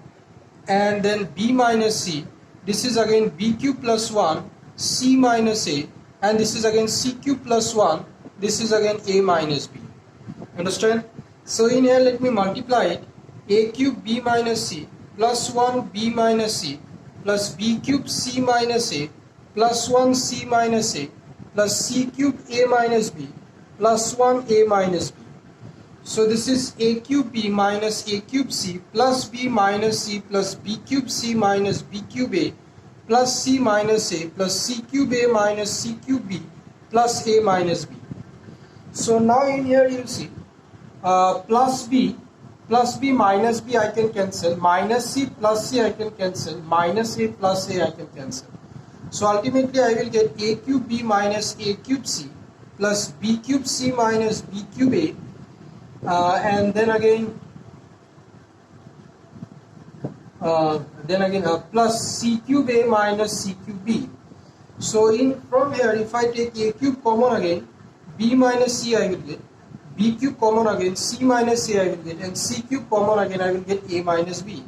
Speaker 1: and then b minus c. This is again b cube plus 1, c minus a, and this is again c cube plus 1, this is again a minus b. Understand? So in here let me multiply it. A cube b minus c plus 1 b minus c plus b cube c minus a plus 1 c minus a plus c cube a minus b plus 1 a minus b. So this is a cube b minus a cube c plus b minus c plus b cube c minus b cube a plus c minus a plus c cube a minus c cube b plus a minus b. So now in here you see plus b minus b I can cancel, minus c plus c I can cancel, minus a plus a I can cancel. So ultimately I will get a cube b minus a cube c plus b cube c minus b cube a, and then again plus c cube a minus c cube b. So from here if I take a cube common again, b minus c I will get, b cube common again, c minus a I will get, and c cube common again I will get a minus b.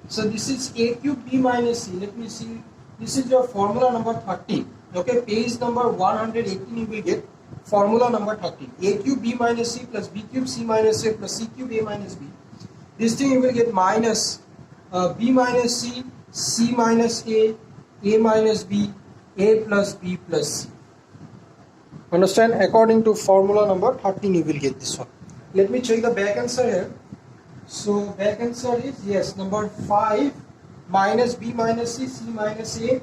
Speaker 1: So this is a cube b minus c. Let me see, this is your formula number 13. Okay, page number 118 you will get formula number 13. A cube b minus c plus b cube c minus a plus c cube a minus b. This thing you will get minus b minus c, c minus a minus b, a plus b plus c. Understand? According to formula number 13 you will get this one. Let me check the back answer here. So back answer is yes, number 5, minus b minus c, c minus a,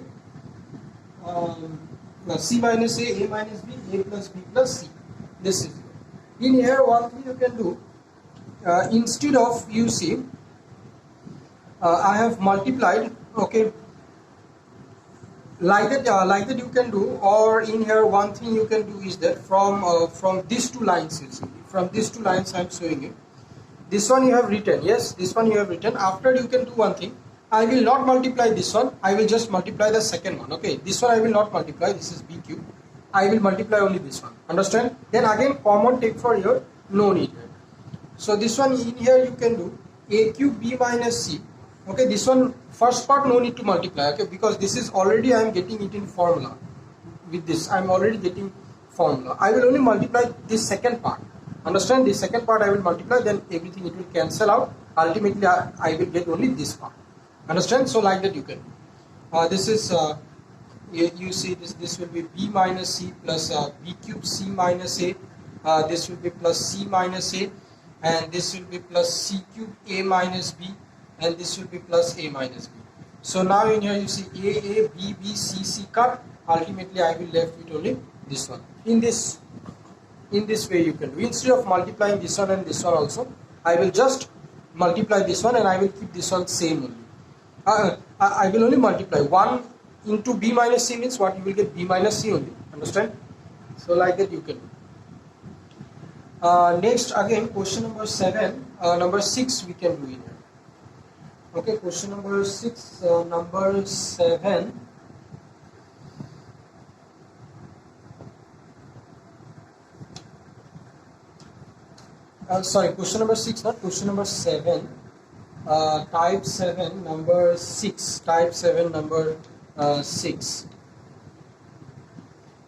Speaker 1: c minus a minus b, a plus b plus c. This is it. In here one thing you can do, instead of, you see, I have multiplied, okay, like that you can do, or in here one thing you can do is that from these two lines, you see, from these two lines I am showing you. This one you have written, yes, this one you have written. After you can do one thing, I will not multiply this one, I will just multiply the second one. Okay, this one I will not multiply, this is b cube, I will multiply only this one. Understand? Then again common take for your, no need. So this one in here you can do a cube b minus c. Okay, this one first part no need to multiply, okay, because this is already I am getting it in formula. With this I am already getting formula. I will only multiply this second part. Understand? This second part I will multiply, then everything it will cancel out. ultimately I will get only this part. Understand? So like that you can. This is you see this will be b minus c plus b cube c minus a. This will be plus c minus a, and this will be plus c cube a minus b, and this will be plus a minus b. So now in here you see a b b c c cut. Ultimately I will left with only this one. In this way you can do. Instead of multiplying this one and this one also, I will just multiply this one and I will keep this one same only. I will only multiply 1 into b minus c means what, you will get b minus c only. Understand? So like that you can do. Next again question number 7, number 6 we can do in here. Okay, question number 6, number 7. Sorry, question number 6, not question number 7. Type 7, number 6. Type 7, number 6.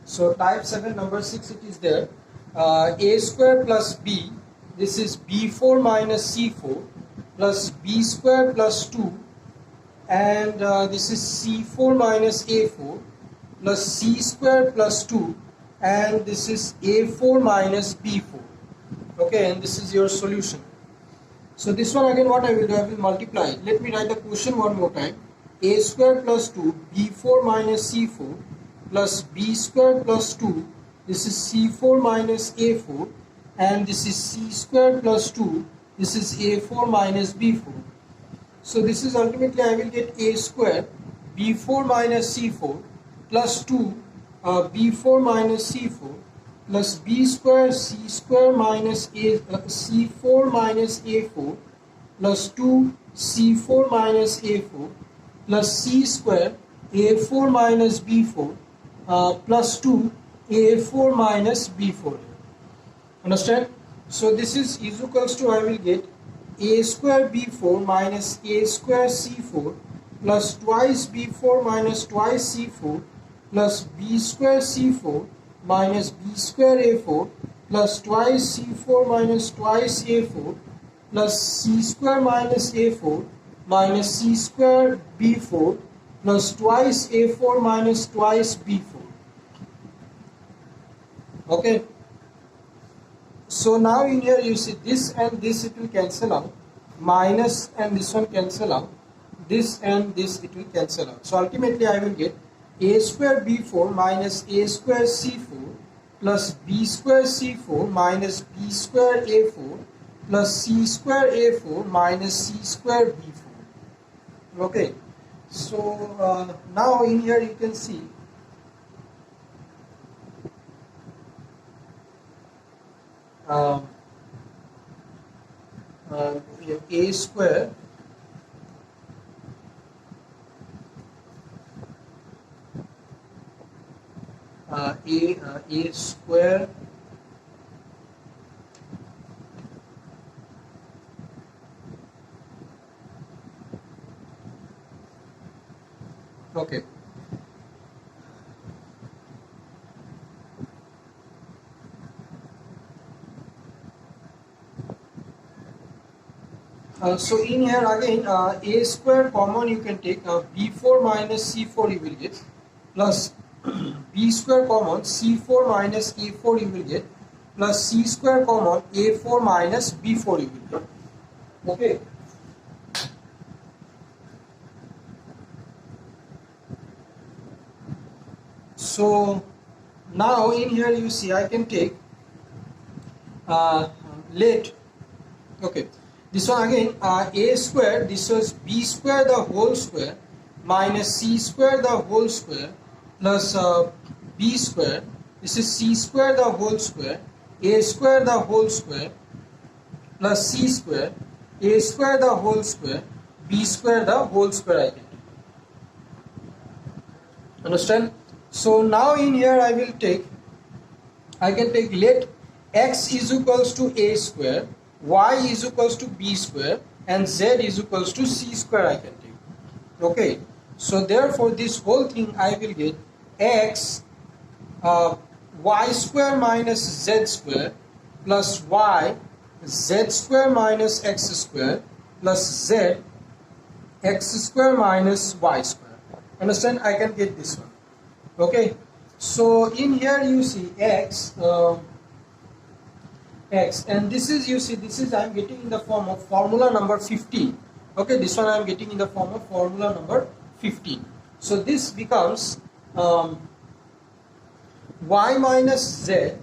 Speaker 1: So type 7, number 6, it is there. A square plus b, this is b4 minus c4 plus b square plus 2, and this is c4 minus a4 plus c square plus 2, and this is a4 minus b4. Okay, and this is your solution. So this one again what I will do, I will multiply. Let me write the question one more time. A square plus 2 b4 minus c4 plus b square plus 2, this is c4 minus a4, and this is c square plus 2, this is a4 minus b4. So this is ultimately I will get a square b4 minus c4 plus 2 b4 minus c4 plus b square c square minus a c4 minus a4 plus 2 c4 minus a4 plus c square a4 minus b4 plus 2 a4 minus b4. Understand? So this is equals to, I will get a square b4 minus a square c4 plus twice b4 minus twice c4 plus b square c4 minus b square a4 plus twice c4 minus twice a4 plus c square minus a4 minus c square b4 plus twice a4 minus twice b4. Okay, so now in here you see this and this, it will cancel out, minus and this one cancel out, this and this it will cancel out. So ultimately I will get a square b4 minus a square c4 plus b square c4 minus b square a4 plus c square a4 minus c square b4. Okay, so now in here you can see a square a square okay. So in here again a square common you can take, b4 minus c4 you will get, plus b square common c4 minus a4 you will get, plus c square common a4 minus b4 you will get. Okay. So now in here you see I can take let, okay, this one again a square, this was b square the whole square minus c square the whole square plus b square, this is c square the whole square, a square the whole square plus c square, a square the whole square, b square the whole square I get. Understand? So now in here I will take, I can take let x is equals to a square, y is equals to b square, and z is equals to c square I can take. Okay, so therefore this whole thing I will get x y square minus z square plus y z square minus x square plus z x square minus y square. Understand? I can get this one. Okay, so in here you see x, and this is, you see, this is I am getting in the form of formula number 15. Okay, this one I am getting in the form of formula number 15. So this becomes y minus z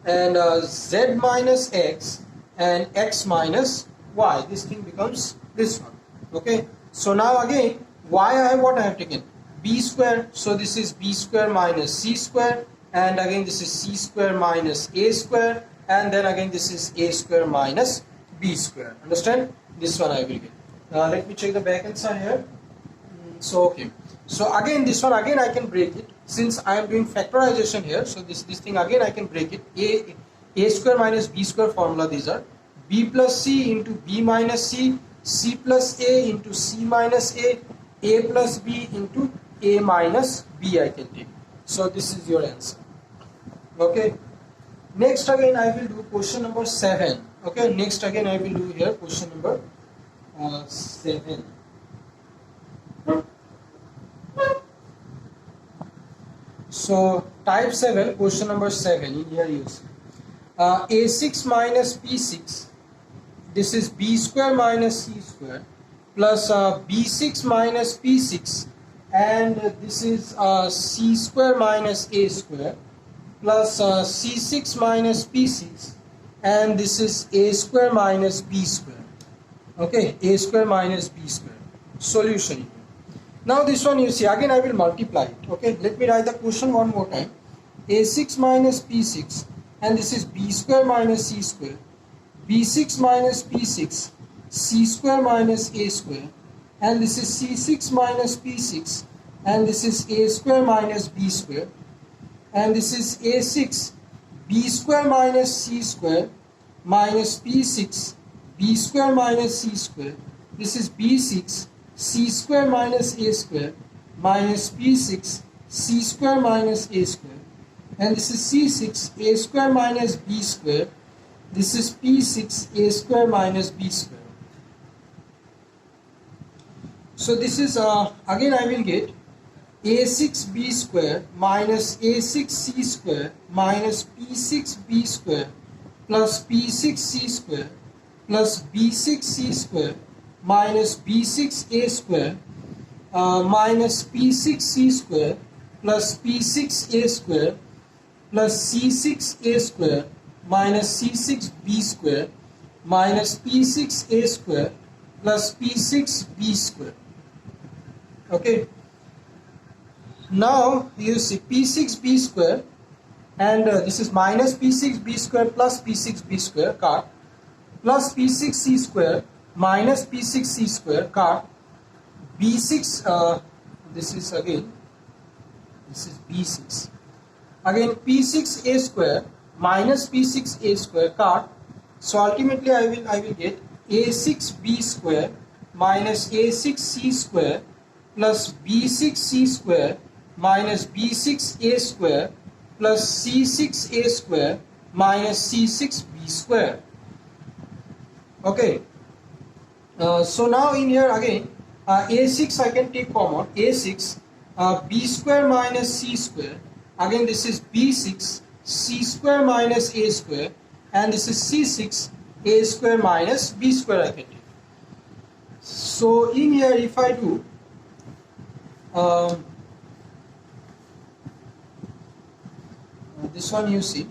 Speaker 1: and z minus x and x minus y. This thing becomes this one. Okay, so now again what I have taken, b square, so this is b square minus c square, and again this is c square minus a square, and then again this is a square minus b square. Understand? This one I will get. Let me check the back hand side here. So okay, so again this one again I can break it, since I am doing factorization here. So this thing again I can break it. A square minus b square formula, these are b plus c into b minus c, c plus a into c minus a plus b into a minus b I can take. So this is your answer. Okay, next again I will do question number 7. Okay, next again I will do here question number 7. So type 7, question number 7, in here you see a6 minus b6, this is b square minus c square, plus b6 minus p6, and this is c square minus a square, plus c6 minus p6, and this is a square minus b square. Okay, a square minus b square. Solution. Now this one you see, again I will multiply it. Okay, let me write the question one more time. a6 minus p6, and this is b square minus c square, b6 minus p6, c square minus a square, and this is c6 minus p6, and this is a square minus b square, and this is a6 b square minus c square minus p6 b square minus c square. This is b6 c square minus a square minus p6 c square minus a square, and this is c6 a square minus b square. This is p6 a square minus b square. So this is again I will get a6b square minus a6c square minus p6b square plus p6c square plus b6c square minus b6a square minus p6c square plus p6a square plus c6a square minus c6b square minus p6a square plus p6b square. Okay, now you see p6b square, and this is minus p6b square plus p6b square cut, plus p6c square minus p6c square cut, b6 this is again, this is b6, again p6a square minus p6a square cut. So ultimately I will get a6b square minus a6c square plus b6c square minus b6a square plus c6a square minus c6b square. Okay, so now in here again a6 I can take common, a6 b square minus c square, again this is b6 c square minus a square, and this is c6 a square minus b square I can take. So in here if I do this one, you see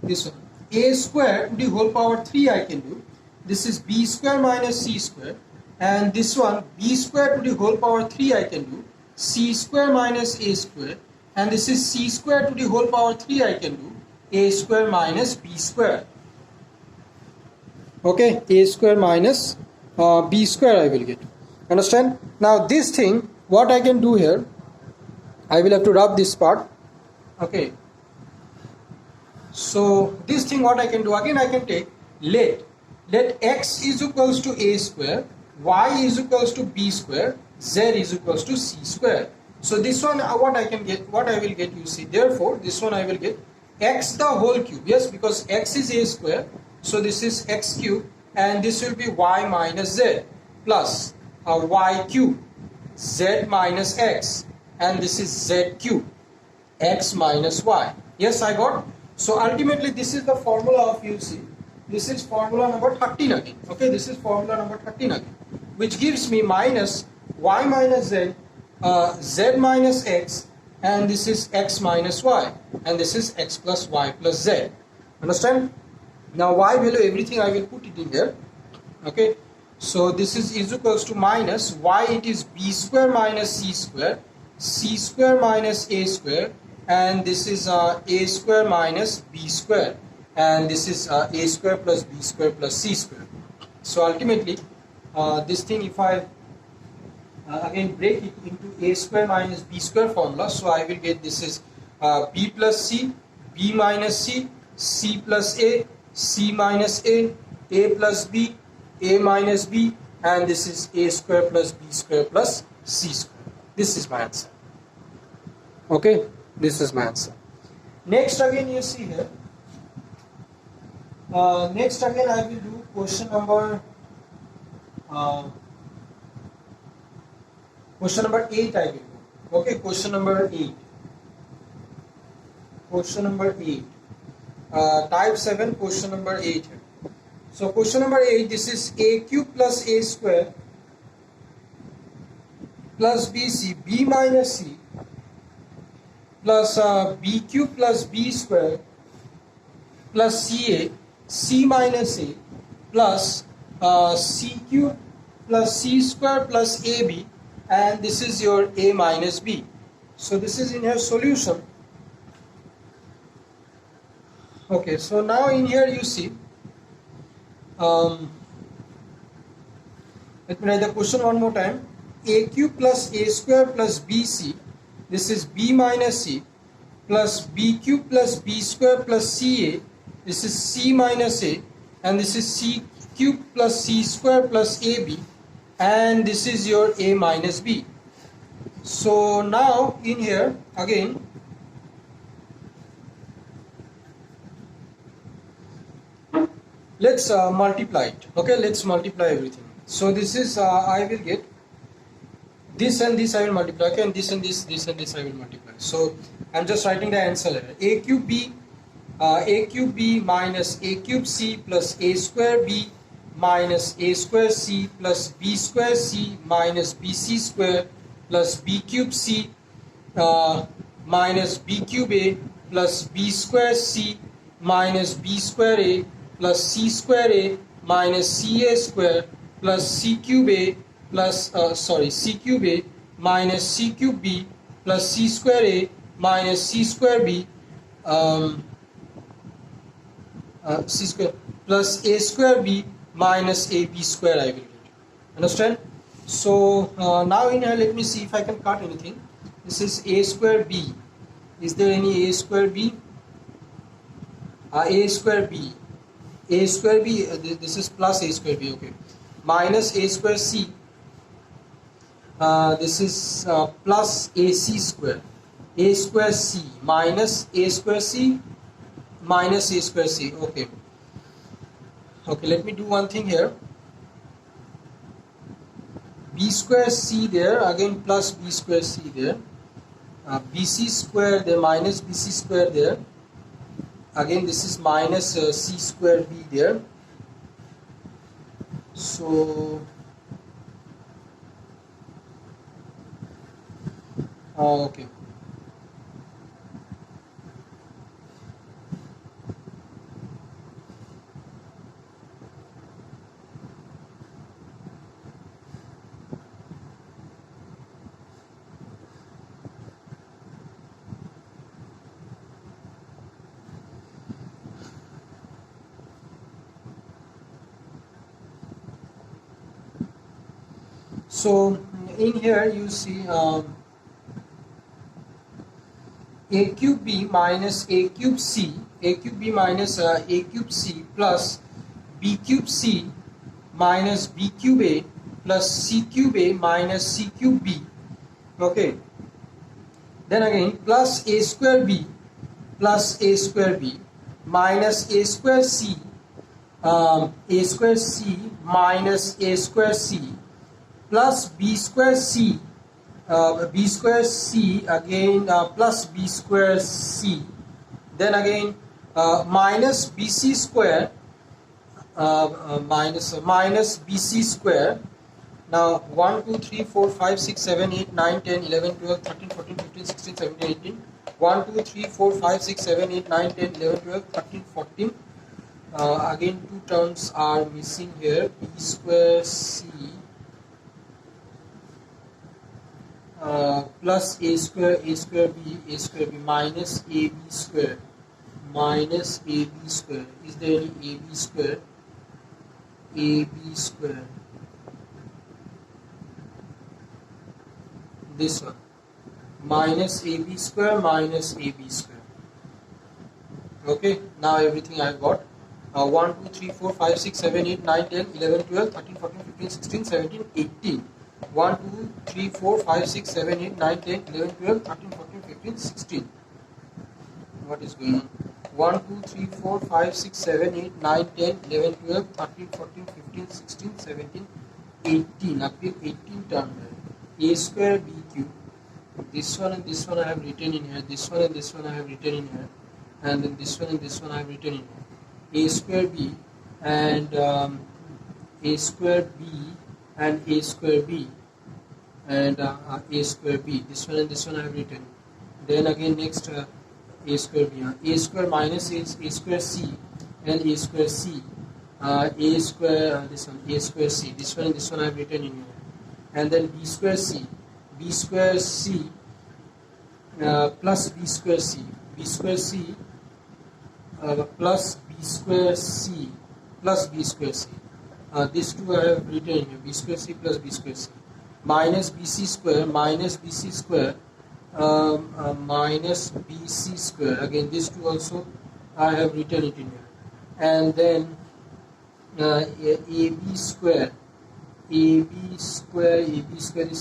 Speaker 1: this one, a square to the whole power 3 I can do. This is b square minus c square, and this one b square to the whole power 3 I can do, c square minus a square, and this is c square to the whole power 3 I can do, a square minus b square. Okay, a square minus b square I will get. Understand? Now this thing, what I can do here, I will have to rub this part. Okay, so this thing what I can do, again I can take let x is equals to a square, y is equals to b square, z is equals to c square. So this one what I can get, what I will get, you see, therefore this one I will get x the whole cube. Yes, because x is a square, so this is x cube, and this will be y minus z plus y cube z minus x, and this is z cube x minus y. Yes, I got. So ultimately this is the formula of, you see, this is formula number 13 again. Okay, this is formula number 13 again, which gives me minus y minus z, z minus x, and this is x minus y, and this is x plus y plus z. Understand? Now y value, everything I will put it in there. Okay, so this is equals to minus y, it is b square minus c square minus a square, and this is a square minus b square, and this is a square plus b square plus c square. So ultimately this thing, if I again break it into a square minus b square formula, so I will get, this is b plus c, b minus c, c plus a, c minus a plus b, a minus b, and this is a square plus b square plus c square. This is my answer. Okay, this is my answer. Next again, you see here, next again I will do question number 8 I will do. Okay, question number 8. Question number 8. Type 7, question number 8. So question number 8, this is a cube plus a square plus bc, b minus c, plus b cube plus b square plus ca, c minus a, plus c cube plus c square plus ab, and this is your a minus b. So this is in your solution. Okay, so now in here you see, let me write the question one more time. A cube plus a square plus bc, this is b minus c, plus b cube plus b square plus ca, this is c minus a, and this is c cube plus c square plus ab, and this is your a minus b. So now in here again, let's multiply it. Okay, let's multiply everything. So this is I will get this and this I will multiply. Okay, and this and this and this I will multiply. So I'm just writing the answer here. A cube b minus a cube c plus a square b minus a square c plus b square c minus bc square plus b cube c minus b cube a plus b square c minus b square a plus c square a minus ca square plus c cube a plus c cube a minus c cube b plus c square a minus c square b c square plus a square b minus ab square I will get. Understand? So now in here let me see if I can cut anything. This is a square b. Is there any a square b? A square b. A square b, this is plus a square b, okay. Minus a square c. This is plus ac square. A square c minus a square c minus a square c, okay. Okay, let me do one thing here. B square c there, again plus b square c there. Bc square there, minus bc square there. Again this is minus c square b there. So okay. So in here you see a cube b minus a cube c, a cube b minus a cube c plus b cube c minus b cube a plus c cube a minus c cube b. Okay. Then again plus a square b minus a square c a square c minus a square c plus b square c, b square c again plus b square c, then again minus bc square minus bc square. Now 1 2 3 4 5 6 7 8 9 10 11 12 13 14 15 16 17 18, 1 2 3 4 5 6 7 8 9 10 11 12 13 14. Again two terms are missing here, b square c plus a square b minus ab square Is there any ab square? This one minus ab square. Okay, now everything I got. 1 2 3 4 5 6 7 8 9 10 11 12 13 14 15 16 17 18, 1 2 3 4 5 6 7 8 9 10 11 12 13 14 15 16. What is going on? 1 2 3 4 5 6 7 8 9 10 11 12 13 14 15 16 17 18. Up to 18 term. A square b cube. This one and this one I have written in here. This one and this one I have written in here. And then this one and this one I have written in here. A square b and a square b and a square b and a square b. This one and this one I have written. Then again next a square b, a square minus a square c and a square c, a square this one a square c. This one and this one I have written in here. And then b square c plus b square c plus b square c plus b square c. These two I have written in here, b square c plus b square c, minus bc square minus bc square. Again these two also I have written it in here. And then ab square, this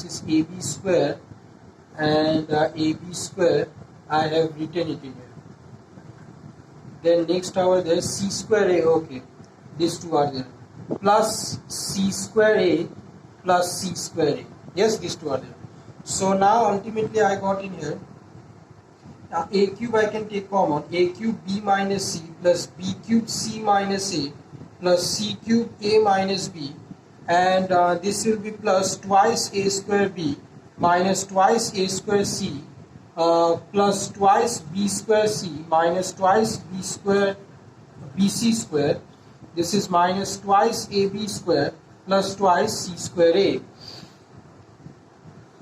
Speaker 1: is ab square and ab square I have written it in here. Then next over there c square a, okay, these two are there, plus c square a plus c square a. Yes, these two are there. So now ultimately I got in here a cube I can take common, a cube b minus c plus b cube c minus a plus c cube a minus b, and this will be plus twice a square b minus twice a square c plus twice b square c minus twice b square bc square. This is minus twice ab square plus twice c square a.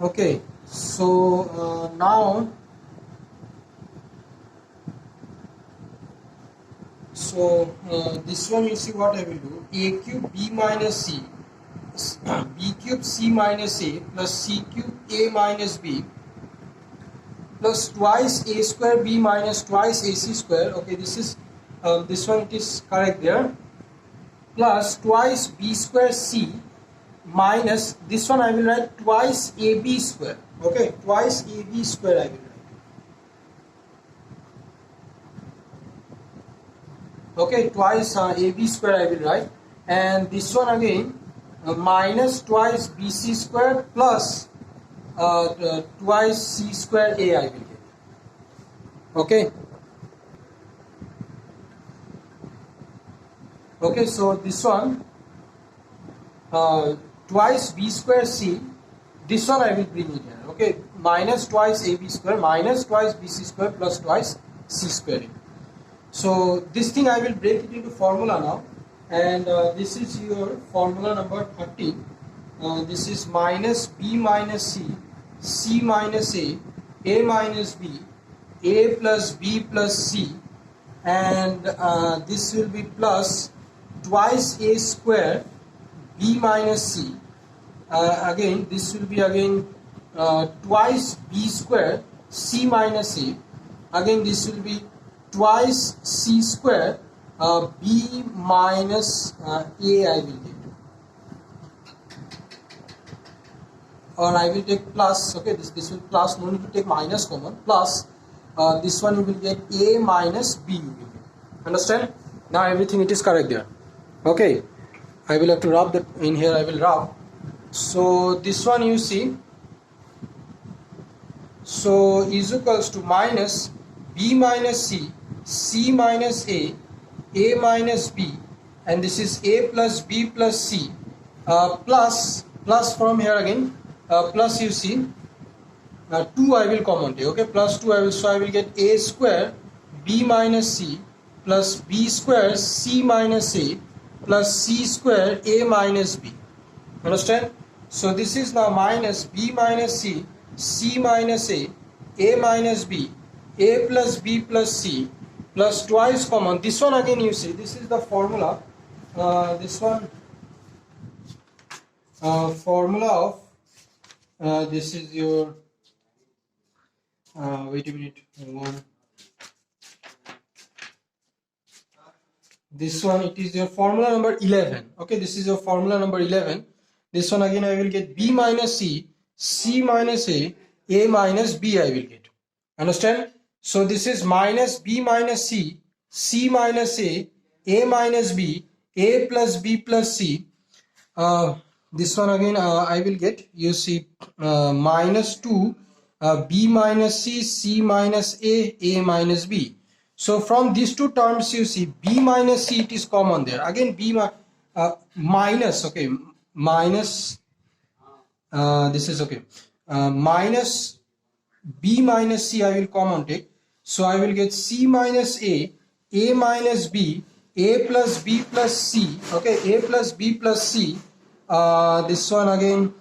Speaker 1: Okay, so now this one you see what I will do, a cube b minus c, b cube c minus a plus c cube a minus b plus twice a square b minus twice ac square. Okay, this is this one, it is correct there, plus twice b square c minus this one I will write twice ab square. Okay, twice ab square I will write. Okay, twice ab square I will write, and this one again minus twice bc square plus twice c square a I will get. Okay. Okay, so this one twice b square c, this one I will bring it here. Okay, minus twice ab square minus twice bc square plus twice c square a. So this thing I will break it into formula now, and this is your formula number 13. This is minus b minus c, c minus a minus b, a plus b plus c, and this will be plus twice a square b minus c. Again this will be again twice b square c minus a. Again this will be twice c square b minus a I will get, or I will take plus. Okay, this will plus, no need to take minus common, plus this one you will get a minus b you will get. Understand? Now everything it is correct there. Okay, I will have to rub that in here. I will rub. So this one you see, so is equals to minus b minus c, c minus a minus b, and this is a plus b plus c, plus from here again, plus you see, 2 I will common take, okay, plus 2 I will, so I will get a square b minus c plus b square c minus a plus c square a minus b. Understand? So this is now minus b minus c, c minus a minus b, a plus b plus c plus twice common. This one again you see, this is the formula. This one formula of this is your wait a minute, one. This one, it is your formula number 11. Okay, this is your formula number 11. This one again I will get b minus c, c minus a minus b I will get. Understand? So this is minus b minus c, c minus a minus b, a plus b plus c. This one again I will get, you see, minus 2 b minus c, c minus a minus b. So from these two terms you see b minus c, it is common there. Again b minus, okay, minus, this is okay, minus b minus c I will common take. So I will get c minus a minus b, a plus b plus c, okay, a plus b plus c. This one again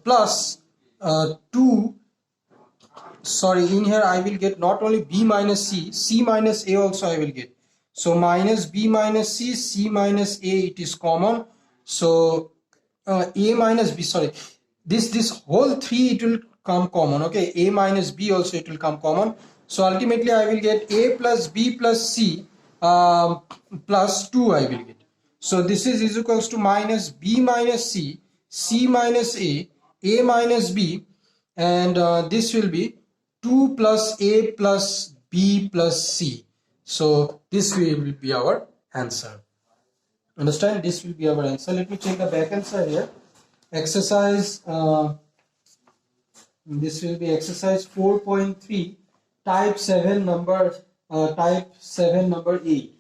Speaker 1: plus 2, sorry, in here I will get not only b minus c, c minus a also I will get. So minus b minus c, c minus a, it is common. So a minus b, sorry, this whole 3 it will come common, okay, a minus b also it will come common. So ultimately I will get a plus b plus c plus 2 I will get. So this is equals to minus b minus c, c minus a minus b, and this will be 2 plus a plus b plus c. So this will be our answer. Understand? This will be our answer. Let me check the back answer here. Exercise, this will be exercise 4.3, type 7 number 8.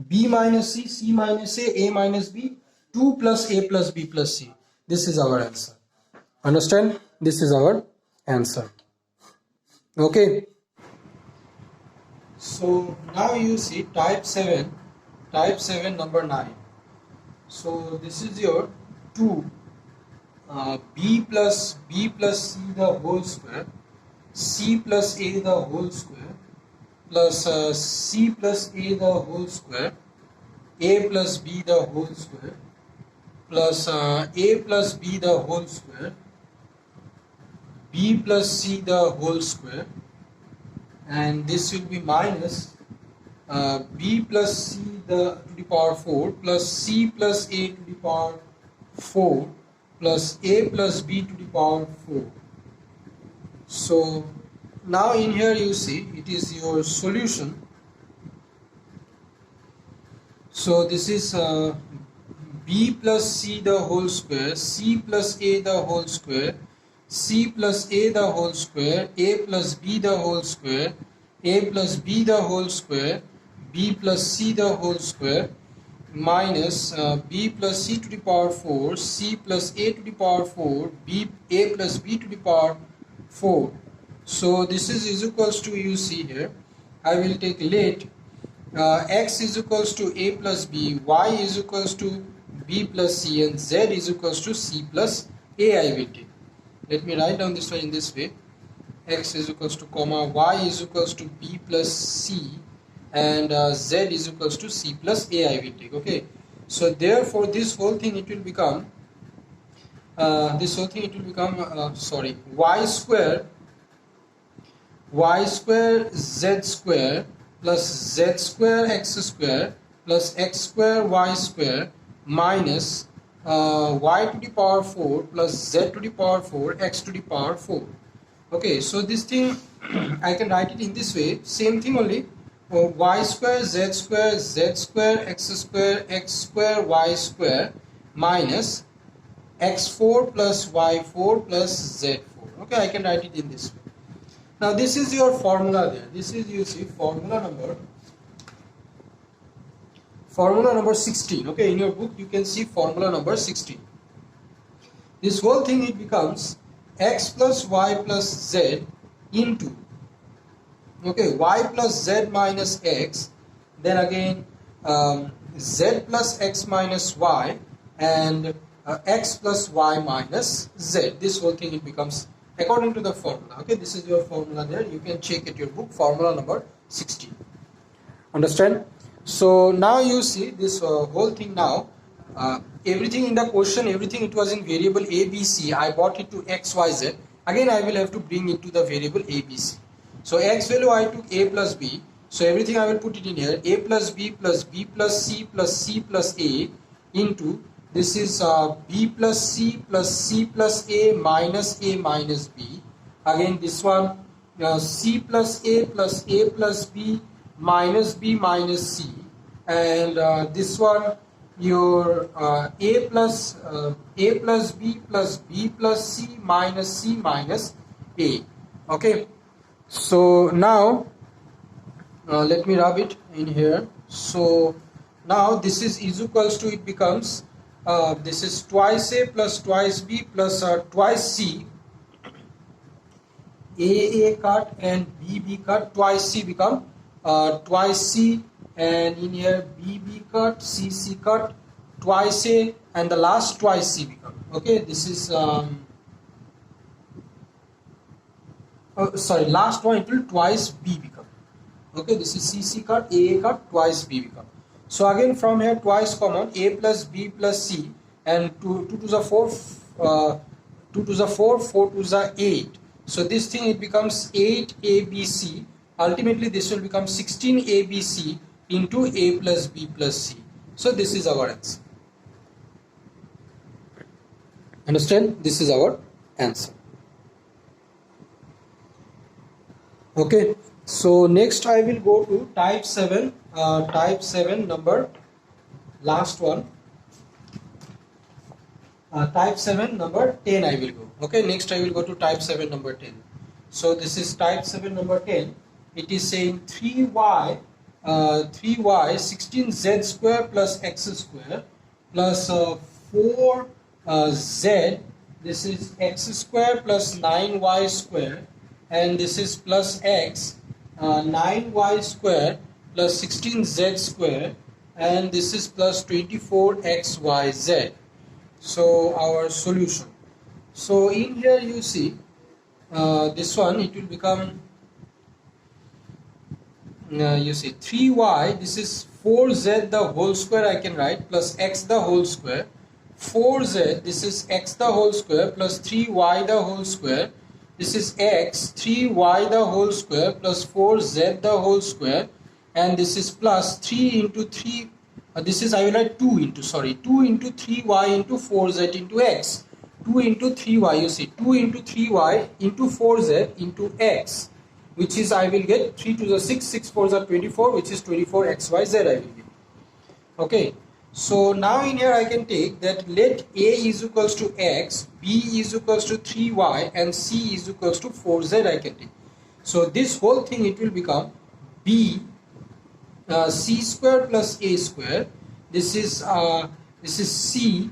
Speaker 1: B minus c, c minus a minus b, 2 plus a plus b plus c. This is our answer. Understand? This is our answer. Okay. So now you see type 7 number 9. So this is your 2 b plus c the whole square, c plus a the whole square, plus c plus a the whole square, a plus b the whole square, plus a plus b the whole square, b plus c the whole square, and this will be minus b plus c to the power 4 plus c plus a to the power 4 plus a plus b to the power 4. So now in here you see it is your solution. So this is b plus c the whole square, c plus a the whole square, c plus a the whole square, a plus b the whole square, a plus b the whole square, b plus c the whole square, minus b plus c to the power 4, c plus a to the power 4, a plus b to the power 4. So this is equals to, you see here, I will take let x is equals to a plus b, y is equals to b plus c, and z is equals to c plus a I will take. Let me write down this one in this way. X is equals to comma, y is equals to b plus c, and z is equals to c plus a I will take. Okay. So therefore this whole thing it will become sorry, y square z square plus z square x square plus x square y square minus y to the power 4 plus z to the power 4 x to the power 4. Okay, so this thing I can write it in this way, same thing only. y square, z square, x square, y square minus x4 plus y4 plus z4. Okay, I can write it in this way. Now this is your formula there. This is, you see, formula number 16. Okay, in your book you can see formula number 16. This whole thing, it becomes x plus y plus z into, okay, y plus z minus x, then again z plus x minus y, and x plus y minus z. This whole thing, it becomes according to the formula. Okay, this is your formula there. You can check at your book, formula number 16. Understand? So now you see this whole thing now. Everything in the question, everything it was in variable a, b, c. I brought it to x, y, z. Again I will have to bring it to the variable a, b, c. So x value I took a plus b. So everything I will put it in here. A plus b plus c plus c plus a into, this is b plus c plus a minus b. Again this one c plus a plus b minus c, and this one your a plus b plus c minus a. Okay, so now let me rub it in here. So now this is equals to, it becomes this is twice a plus twice b plus twice c. A cut and b cut, twice c become twice c, and in here b cut, c cut, twice a, and the last twice c become. Okay, this is sorry, last one it will twice b become. Okay, this is c cut, a cut, twice b become. So again from here twice common, a plus b plus c, and 2 to the 4, 2 to the 4, 4 to the 8. So this thing, it becomes 8 abc. Ultimately this will become 16 abc into a plus b plus c. So this is our answer. Understand? This is our answer. Okay, so next I will go to type 7. Type 7 number, last one. Type 7 number 10 I will go. Okay, next I will go to type 7 number 10. So this is type 7 number 10. It is saying 3y 16z square plus x square plus 4z, this is x square plus 9y square, and this is plus x 9y square plus 16z square, and this is plus 24xyz. So our solution. So in here you see this one, it will become you see 3y, this is 4z the whole square I can write, plus x the whole square, 4z, this is x the whole square plus 3y the whole square, this is x, 3y the whole square plus 4z the whole square, and this is plus 3 into 3, this is I will write 2 into 3y into 4z into x, 2 into 3y, you see 2 into 3y into 4z into x, which is I will get 3 to the 6, 6 4 is 24, which is 24xyz I will get. Okay, so now in here I can take that, let a is equals to x, b is equals to 3y, and c is equals to 4z I can take. So this whole thing, it will become b c square plus a square, this is c,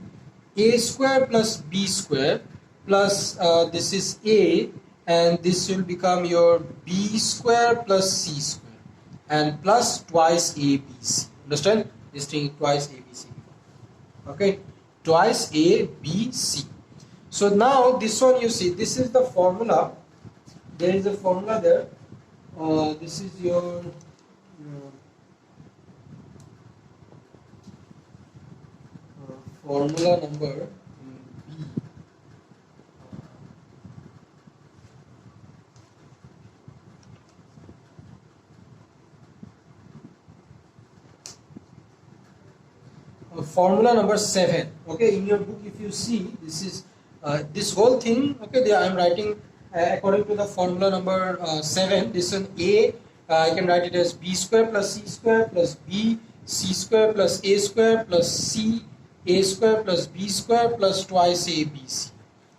Speaker 1: a square plus b square plus this is a, and this will become your b square plus c square, and plus twice abc. Understand? This thing twice abc. Okay, twice abc. So now this one, you see, this is the formula. There is a formula there. This is your formula number b. Formula number 7. Okay, in your book if you see, this is this whole thing. Okay, there I am writing according to the formula number 7. This one, a I can write it as b square plus c square plus b c square plus a square plus c a square plus b square plus twice a b c.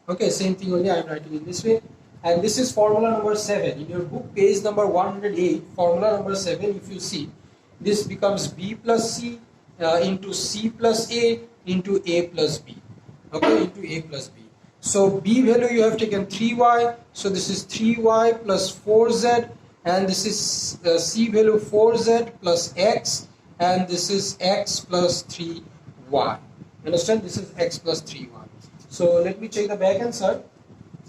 Speaker 1: Okay, same thing only I am writing in this way. And this is formula number 7. In your book page number 108, formula number 7, if you see, this becomes b plus c into c plus a into a plus b. Okay, into a plus b. So b value you have taken 3y, so this is 3y plus 4z, and this is c value 4z plus x, and this is x plus 3y. Understand? This is x plus 3y. So let me check the back answer.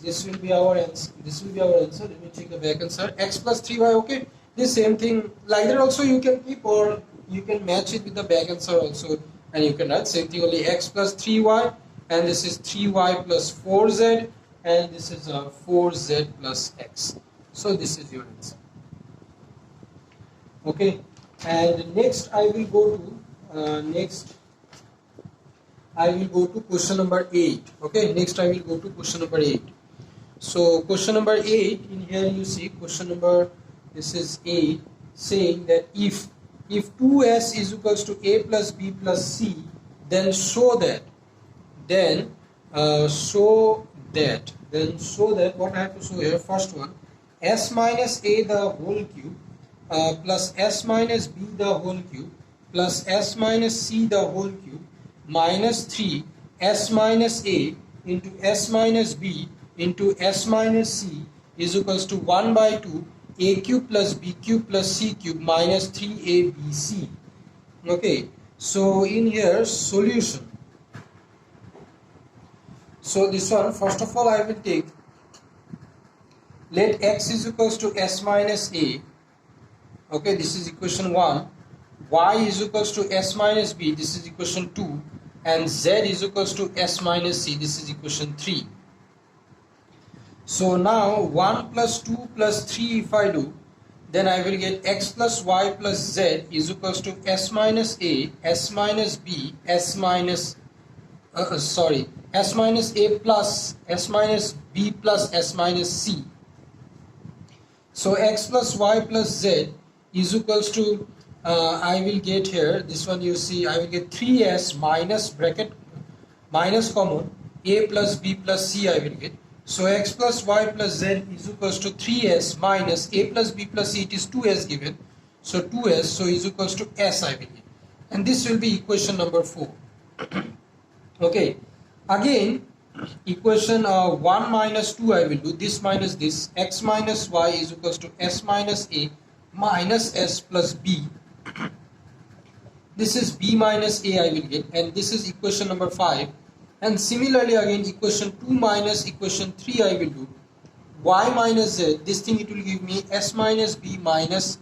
Speaker 1: This will be our answer. This will be our answer. Let me check the back answer. X plus 3y. Okay. This same thing like that also you can keep, or you can match it with the back answer also, and you can write same thing only x plus 3y, and this is 3y plus 4z, and this is 4z plus x. So this is your answer. Okay. And next I will go to I will go to question number 8. Okay, next I will go to question number 8. So question number 8, in here you see question number, this is 8, saying that if 2s is equals to a plus b plus c, then show that what I have to show here, first one, s minus a the whole cube plus s minus b the whole cube plus s minus c the whole cube minus 3 s minus a into s minus b into s minus c is equals to 1 by 2 a cube plus b cube plus c cube minus 3abc. Okay, so in here solution. So this one, first of all I will take, let x is equals to s minus a. Okay, this is equation 1. Y is equals to s minus b, this is equation 2, and z is equals to s minus c, this is equation 3. So now 1 plus 2 plus 3 if I do, then I will get x plus y plus z is equals to s minus a, s minus b, s minus a plus s minus b plus s minus c. So x plus y plus z is equals to I will get here, this one you see, I will get 3s minus bracket minus common a plus b plus c I will get. So x plus y plus z is equals to 3s minus a plus b plus c, it is 2s given. So 2s, so is equals to s I will get. And this will be equation number 4. Okay, again equation 1 minus 2 I will do, this minus this, x minus y is equals to s minus a minus s plus b. This is b minus a I will get, and this is equation number 5. And similarly again equation 2 minus equation 3 I will do, y minus z, this thing it will give me s minus b minus,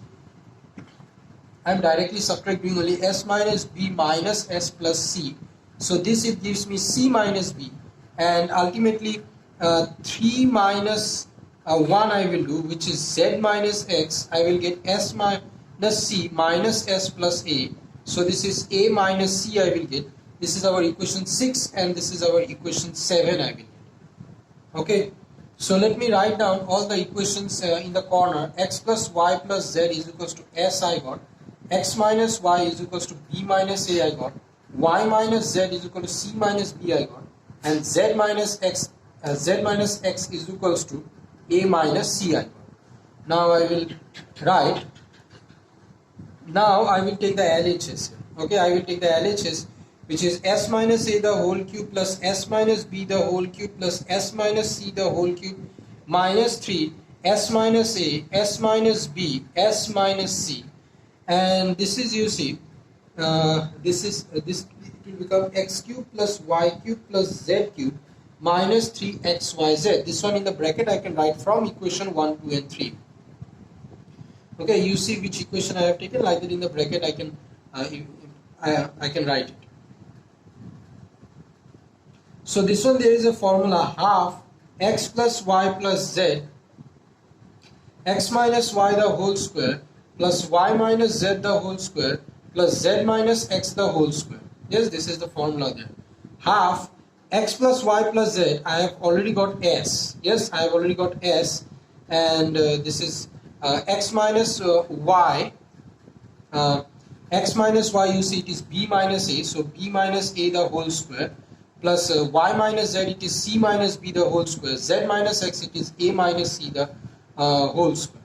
Speaker 1: I am directly subtracting only s minus b minus s plus c. So this it gives me c minus b, and ultimately 3 minus 1 I will do, which is z minus x, I will get s minus c minus s plus a. So this is a minus c I will get. This is our equation 6, and this is our equation 7 I will get. Okay, so let me write down all the equations in the corner. X plus y plus z is equals to s I got, x minus y is equals to b minus a I got, y minus z is equal to c minus b I got, and z minus x is equals to a minus c I got. Now I will write, now I will take the LHS. Okay, I will take the LHS, which is s minus a the whole cube plus s minus b the whole cube plus s minus c the whole cube minus 3 s minus a, s minus b, s minus c, and this is, you see, this it will become x cube plus y cube plus z cube minus 3xyz. This one in the bracket I can write from equation 1, 2 and 3. Okay, you see which equation I have taken, like that in the bracket I can write it. So this one, there is a formula, half x plus y plus z, x minus y the whole square plus y minus z the whole square plus z minus x the whole square. Yes, this is the formula there. Half x plus y plus z, I have already got s. Yes, I have already got s, and this is x minus y, x minus y, you see it is b minus a, so b minus a the whole square, plus y minus z, it is c minus b the whole square, z minus x, it is a minus c the whole square.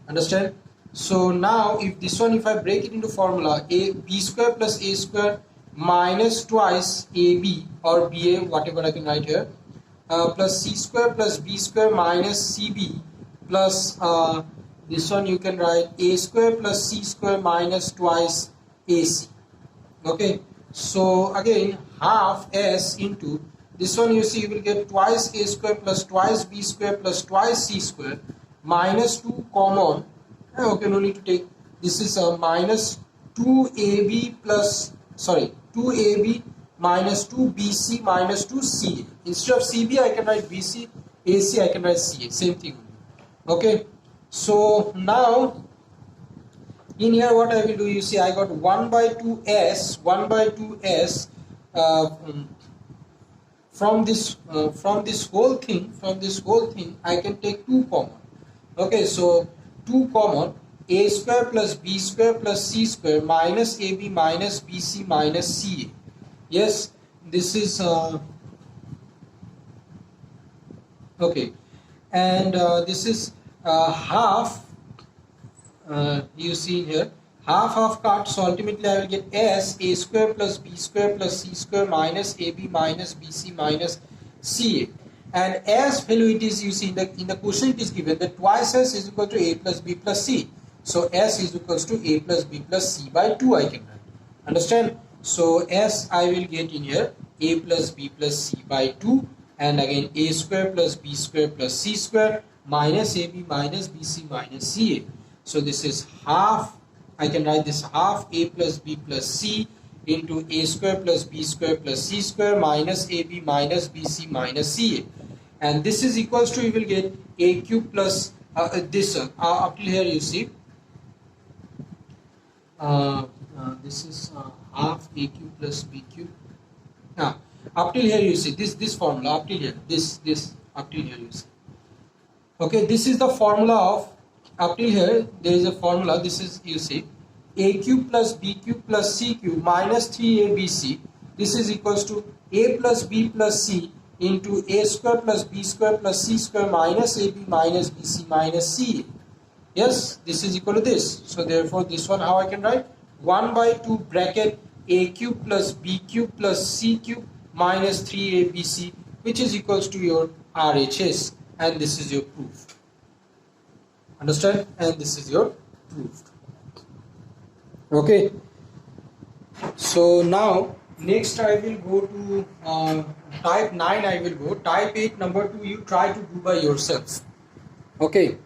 Speaker 1: Understand? So now if this one, if I break it into formula, a b square plus a square minus twice ab or ba, whatever I can write here, plus c square plus b square minus cb plus this one you can write a square plus c square minus twice ac. Okay, so again half s into this one, you see you will get twice a square plus twice b square plus twice c square minus 2 common. Okay, no need to take, this is a minus 2ab plus, sorry, 2ab minus 2bc minus 2ca. Instead of cb I can write bc, ac I can write ca, same thing. Okay, so now in here what I will do, you see I got 1 by 2s, 1 by 2s from this whole thing I can take 2 common. Okay, so 2 common, a square plus b square plus c square minus ab minus bc minus ca. Yes, this is okay, and this is half, you see here half cut, so ultimately I will get s a square plus b square plus c square minus ab minus bc minus ca. And as value it is, you see in the question it is given that twice s is equal to a plus b plus c, so s is equals to a plus b plus c by 2 I can write. Understand? So s I will get in here a plus b plus c by 2, and again a square plus b square plus c square minus ab minus bc minus ca. So this is half, I can write this half a plus b plus c into a square plus b square plus c square minus ab minus bc minus ca, and this is equals to, you will get a cube plus this up till here, you see this is half a cube plus b cube. Up till here you see this formula, up till here, this up till here you see. Okay, this is the formula of, up till here there is a formula, this is, you see, a cube plus b cube plus c cube minus 3abc, this is equals to a plus b plus c into a square plus b square plus c square minus ab minus bc minus ca. Yes, this is equal to this. So therefore this one, how I can write, 1 by 2 bracket a cube plus b cube plus c cube minus 3abc, which is equals to your RHS, and this is your proof. Understand? And this is your proof. Okay, so now next I will go to type 9, I will go. Type 8 number 2 you try to do by yourself. Okay,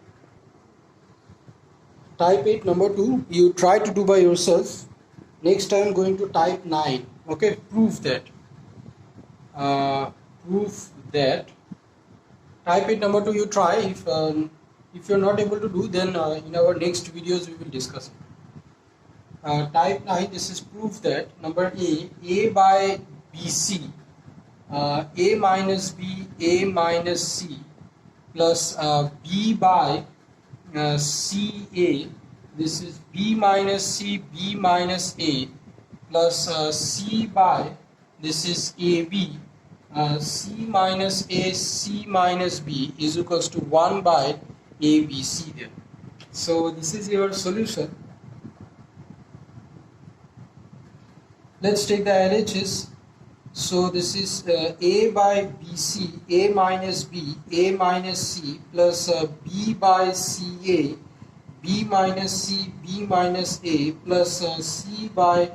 Speaker 1: type 8 number 2 you try to do by yourself. Next I am going to type 9. Okay, prove that. Type 8 number 2 you try. If you're not able to do, then in our next videos we will discuss it. Type 9, this is proof that number a by bc, a minus b, a minus c plus b by ca, this is b minus c, b minus a plus c by, this is ab, c minus a, c minus b is equals to 1 by abc there. So this is your solution. Let's take the LHS. So this is a by bc, a minus b, a minus c plus b by ca, b minus c, b minus a plus c by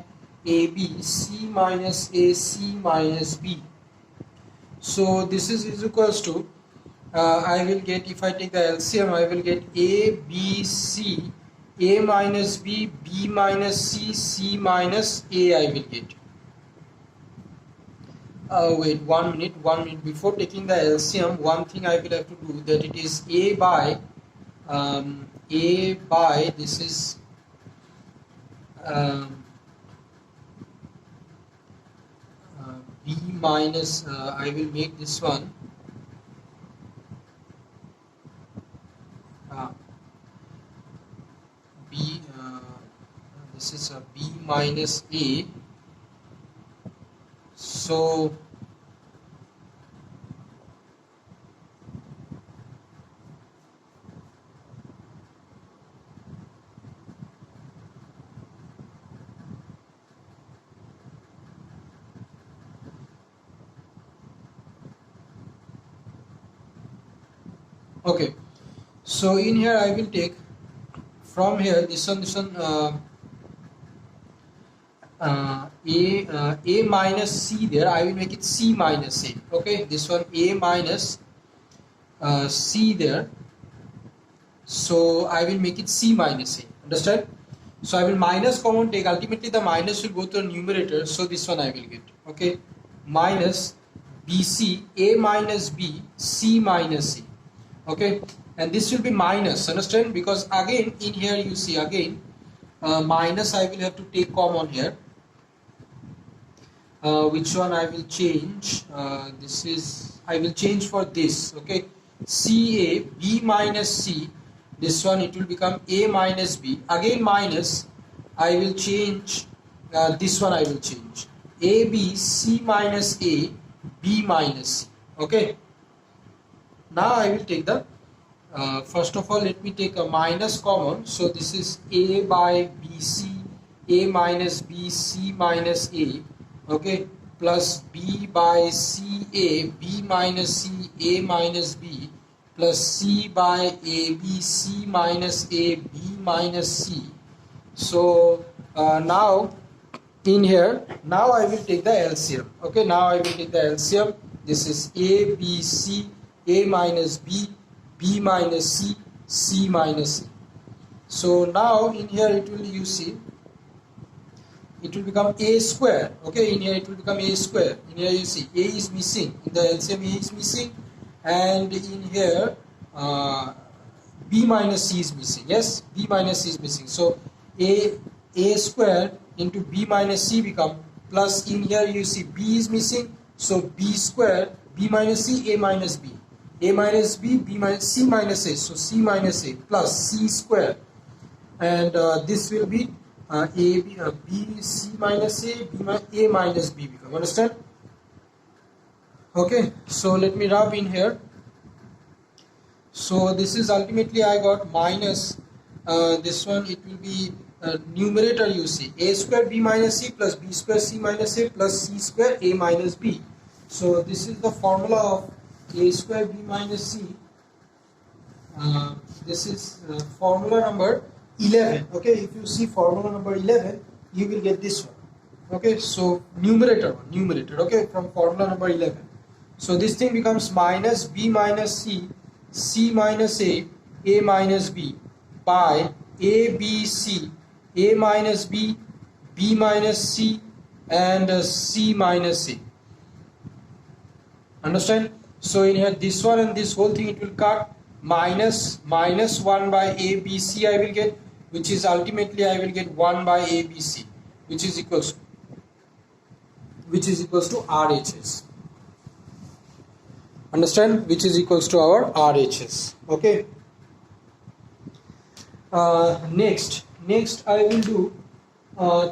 Speaker 1: ab, c minus a, c minus b. So this is equals to, I will get, if I take the LCM, I will get a, b, c, a minus b, b minus c, c minus a I will get. Wait 1 minute, before taking the LCM, one thing I will have to do, that it is a by this is b minus, I will make this one B minus A. So okay, so in here I will take from here this one A minus C there, I will make it C minus A. Okay, this one A minus C there, so I will make it C minus A. Understand? So I will minus common take, ultimately the minus will go to the numerator, so this one I will get. Okay, minus BC, A minus B, C minus C. Okay, and this will be minus, understand, because again in here you see again minus I will have to take common here. Which one I will change? This is, I will change for this. Okay, CA, B minus C, this one it will become A minus B, again minus, I will change this one, I will change AB, C minus A, B minus C. Okay, now I will take the first of all let me take a minus common, so this is A by BC, A minus B, C minus A. Okay, plus B by C A, B minus C, A minus B, plus C by A B, C minus A, B minus C. So now in here, now I will take the LCM. Okay, now I will take the LCM. This is A, B, C, A minus B, B minus C, C minus C. So now in here it will, you see, it will become A square. Okay, in here it will become A square. In here you see A is missing. In the LCM A is missing, and in here B minus C is missing. Yes, B minus C is missing. So A square into B minus C become, plus in here you see B is missing. So B square, B minus C, A minus B. A minus B, B minus C minus A. So C minus A plus C square. And this will be B, C minus A, A minus B become. Understand? Okay, so let me rub in here. So this is ultimately I got minus this one, it will be numerator you see A square B minus C plus B square C minus A plus C square A minus B. So this is the formula of A square B minus C. This is formula number 11. Okay, if you see formula number 11, you will get this one. Okay, so numerator. Okay, from formula number 11. So this thing becomes minus B minus C, C minus A minus B by A B C, A minus B, B minus C, and C minus A. Understand? So in here this one and this whole thing it will cut, minus 1 by A B C I will get, which is ultimately I will get 1 by A B C, which is equals to RHS. Understand? Which is equals to our RHS. Okay. Next I will do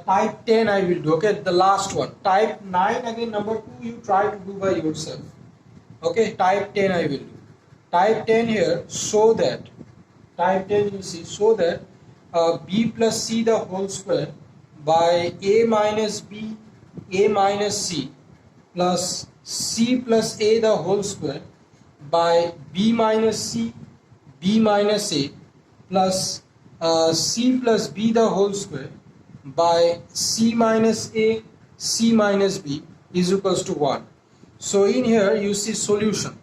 Speaker 1: type 10 I will do. Okay, the last one. Type 9 again, number 2 you try to do by yourself. Okay, type 10 I will do. Type 10 here, so that type 10 you see, so that B plus C the whole square by A minus B, A minus C plus C plus A the whole square by B minus C, B minus A plus C plus B the whole square by C minus A, C minus B is equals to 1. So in here you see solution.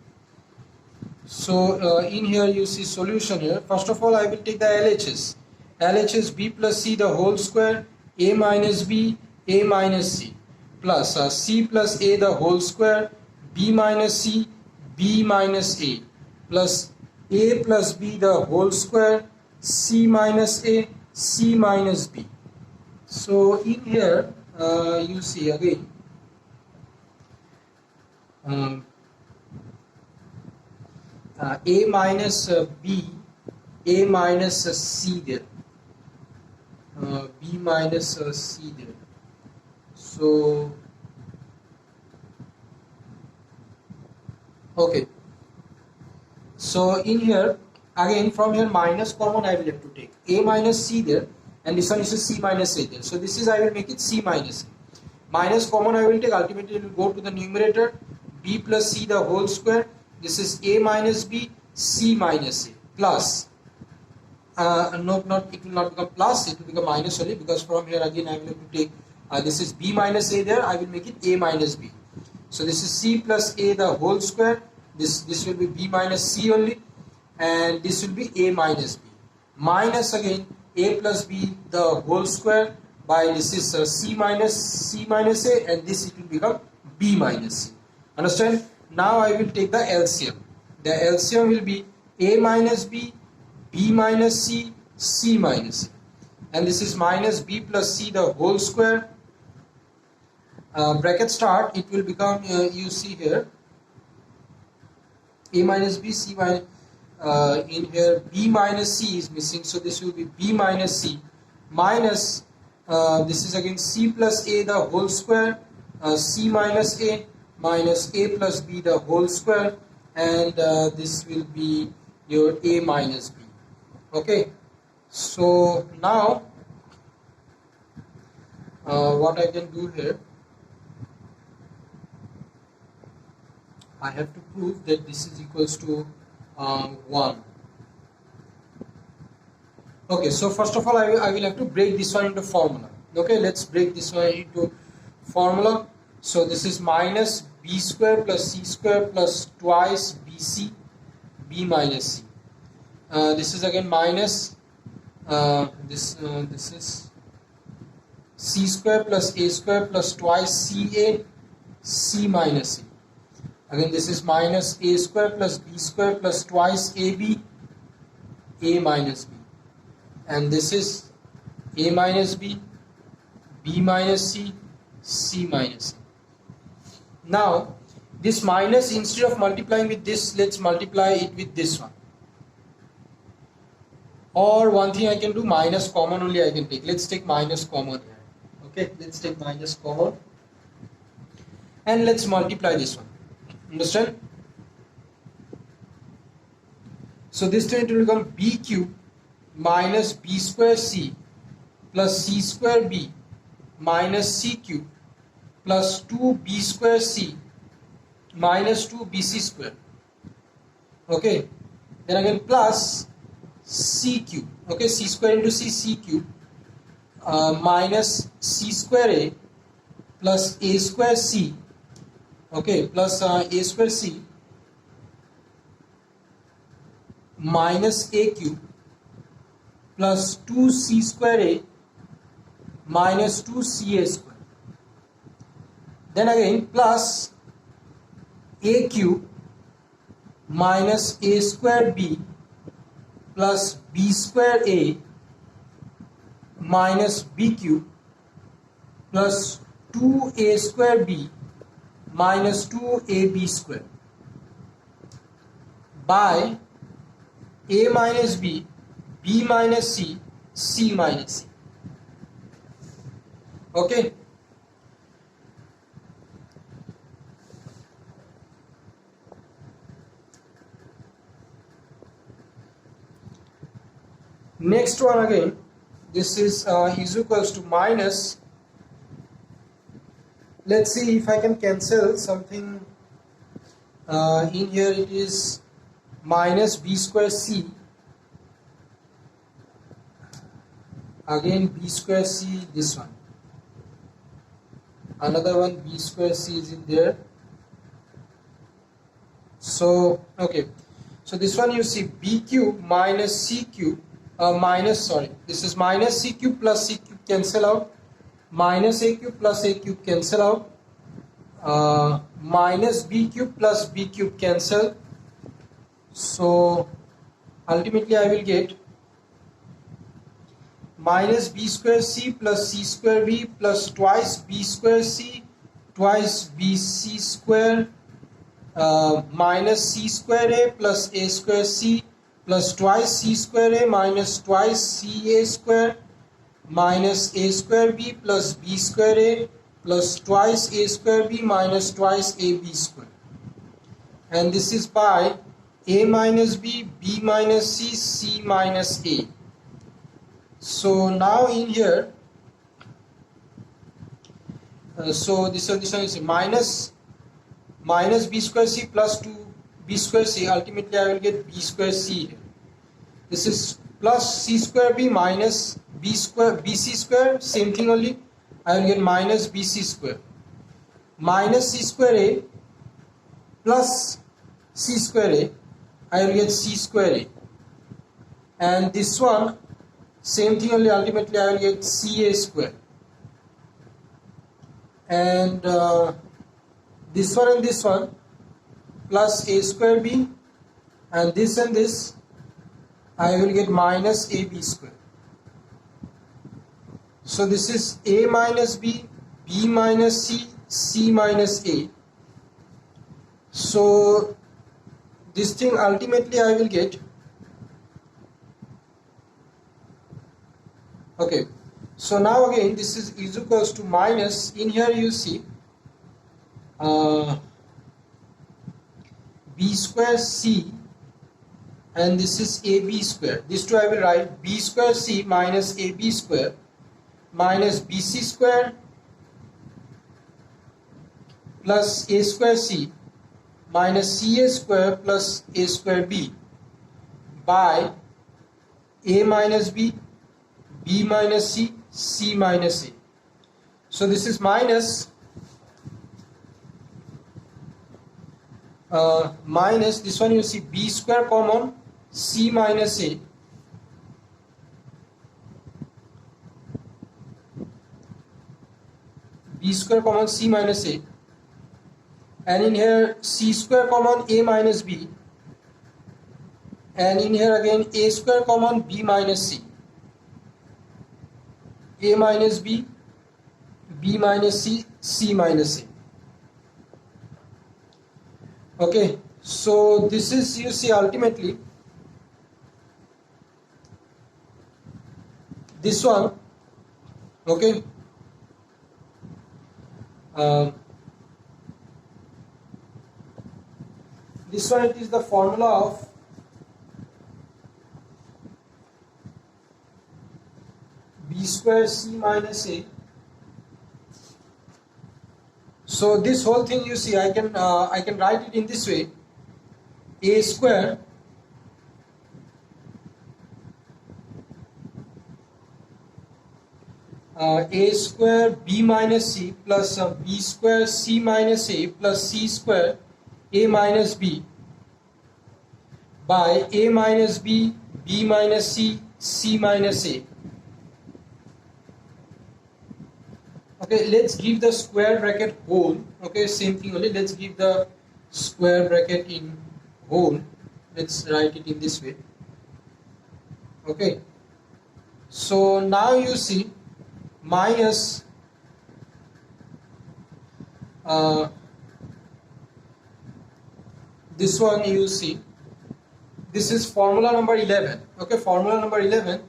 Speaker 1: So in here you see solution here. First of all I will take the LHS. LHS B plus C the whole square, A minus B, A minus C plus C plus A the whole square, B minus C, B minus A plus A plus B the whole square, C minus A, C minus B. So in here you see again A minus B, A minus C there. b minus c there. So okay, so in here again from here minus common I will have to take a minus c there, and this one is a c minus a there. So this is, I will make it c minus a. Minus common I will take, ultimately it will go to the numerator, b plus c the whole square. This is a minus b, c minus a, plus no, not, it will not become plus, it will become minus only, because from here again I will have to take this is b minus a there, I will make it a minus b. So this is c plus a the whole square, this will be b minus c only, and this will be a minus b, minus again a plus b the whole square by this is c minus a, and this it will become b minus c. Understand? Now I will take the LCM. The LCM will be a minus b, b minus c, c minus c, and this is minus b plus c the whole square, bracket start, it will become you see here a minus b, c minus in here b minus c is missing, so this will be b minus c, minus this is again c plus a the whole square, c minus a, minus a plus b the whole square, and this will be your a minus b. Okay, so now what I can do here, I have to prove that this is equals to 1. Okay, so first of all I will have to break this one into formula. Okay, let's break this one into formula. So this is minus b square plus c square plus twice bc, b minus c. This is again minus this is c square plus a square plus twice ca, c minus c. Again this is minus a square plus b square plus twice ab, a minus b, and this is a minus b, b minus c, c minus c. Now this minus, instead of multiplying with this, let's multiply it with this one. Or one thing I can do, minus common only I can take. Let's take minus common here. Okay, let's take minus common and let's multiply this one. Understand? So this time it will become b cube minus b square c plus c square b minus c cube plus 2b square c minus 2bc square. Okay, then again plus c cube. Okay, c square into c cube minus c square a plus a square c. Okay, plus a square c minus a cube plus 2c square a minus 2ca square. Then again plus a cube minus a square b plus b square a minus b cube plus 2a square b minus 2ab square by a minus b, b minus c, c minus c. Okay. Next one again, this is equals to minus, let's see if I can cancel something in here. It is minus b square c, again b square c, this one, another one b square c is in there. So okay, so this one you see b cube minus c cube this is minus c cube plus c cube cancel out, minus a cube plus a cube cancel out, minus b cube plus b cube cancel. So ultimately I will get minus b square c plus c square b plus twice b square c twice bc square minus c square a plus a square c plus twice c square a minus twice ca square minus a square b plus b square a plus twice a square b minus twice a b square. And this is by a minus b, b minus c, c minus a. So now in here, so this one is minus b square c plus 2b square c. Ultimately I will get b square c here. This is plus c square b minus bc square, same thing only. I will get minus bc square. Minus c square a plus c square a, I will get c square a. And this one, same thing only, ultimately I will get ca square. And this one and this one, plus a square b, and this, I will get minus ab square. So this is a minus b, b minus c, c minus a. So this thing ultimately I will get, okay, so now again this is equals to minus, in here you see b square c, and this is ab square. These two I will write b square c minus ab square minus bc square plus a square c minus ca square plus a square b by a minus b, b minus c, c minus a. So this is minus minus this one, you see b square common, c minus a, b square common c minus a, and in here c square common a minus b, and in here again a square common b minus c, a minus b, b minus c, c minus a. Okay, so this is, you see, ultimately this one, okay, this one, it is the formula of b square c minus a. So this whole thing, you see, I can write it in this way: a square b minus c plus b square c minus a plus c square a minus b by a minus b, b minus c, c minus a. Okay, let's give the square bracket whole. Okay, same thing only, let's give the square bracket in whole. Let's write it in this way. Okay, so now you see minus this one, you see, this is formula number 11. Okay, formula number 11,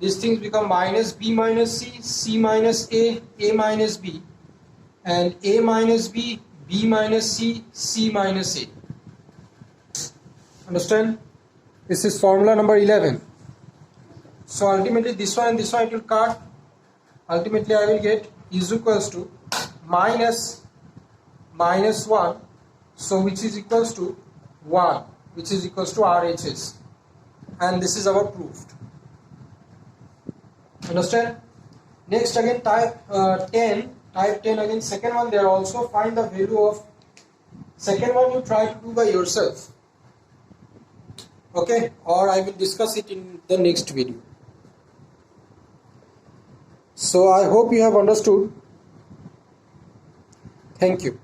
Speaker 1: these things become minus b minus c, c minus a minus b, and a minus b, b minus c, c minus a. Understand? This is formula number 11. So ultimately this one and this one, it will cut. Ultimately I will get is equals to minus 1, so which is equals to 1, which is equals to RHS, and this is our proved. Understand? Next again type 10 again, second one, there also find the value of, second one you try to do by yourself. Okay, or I will discuss it in the next video. So I hope you have understood. Thank you.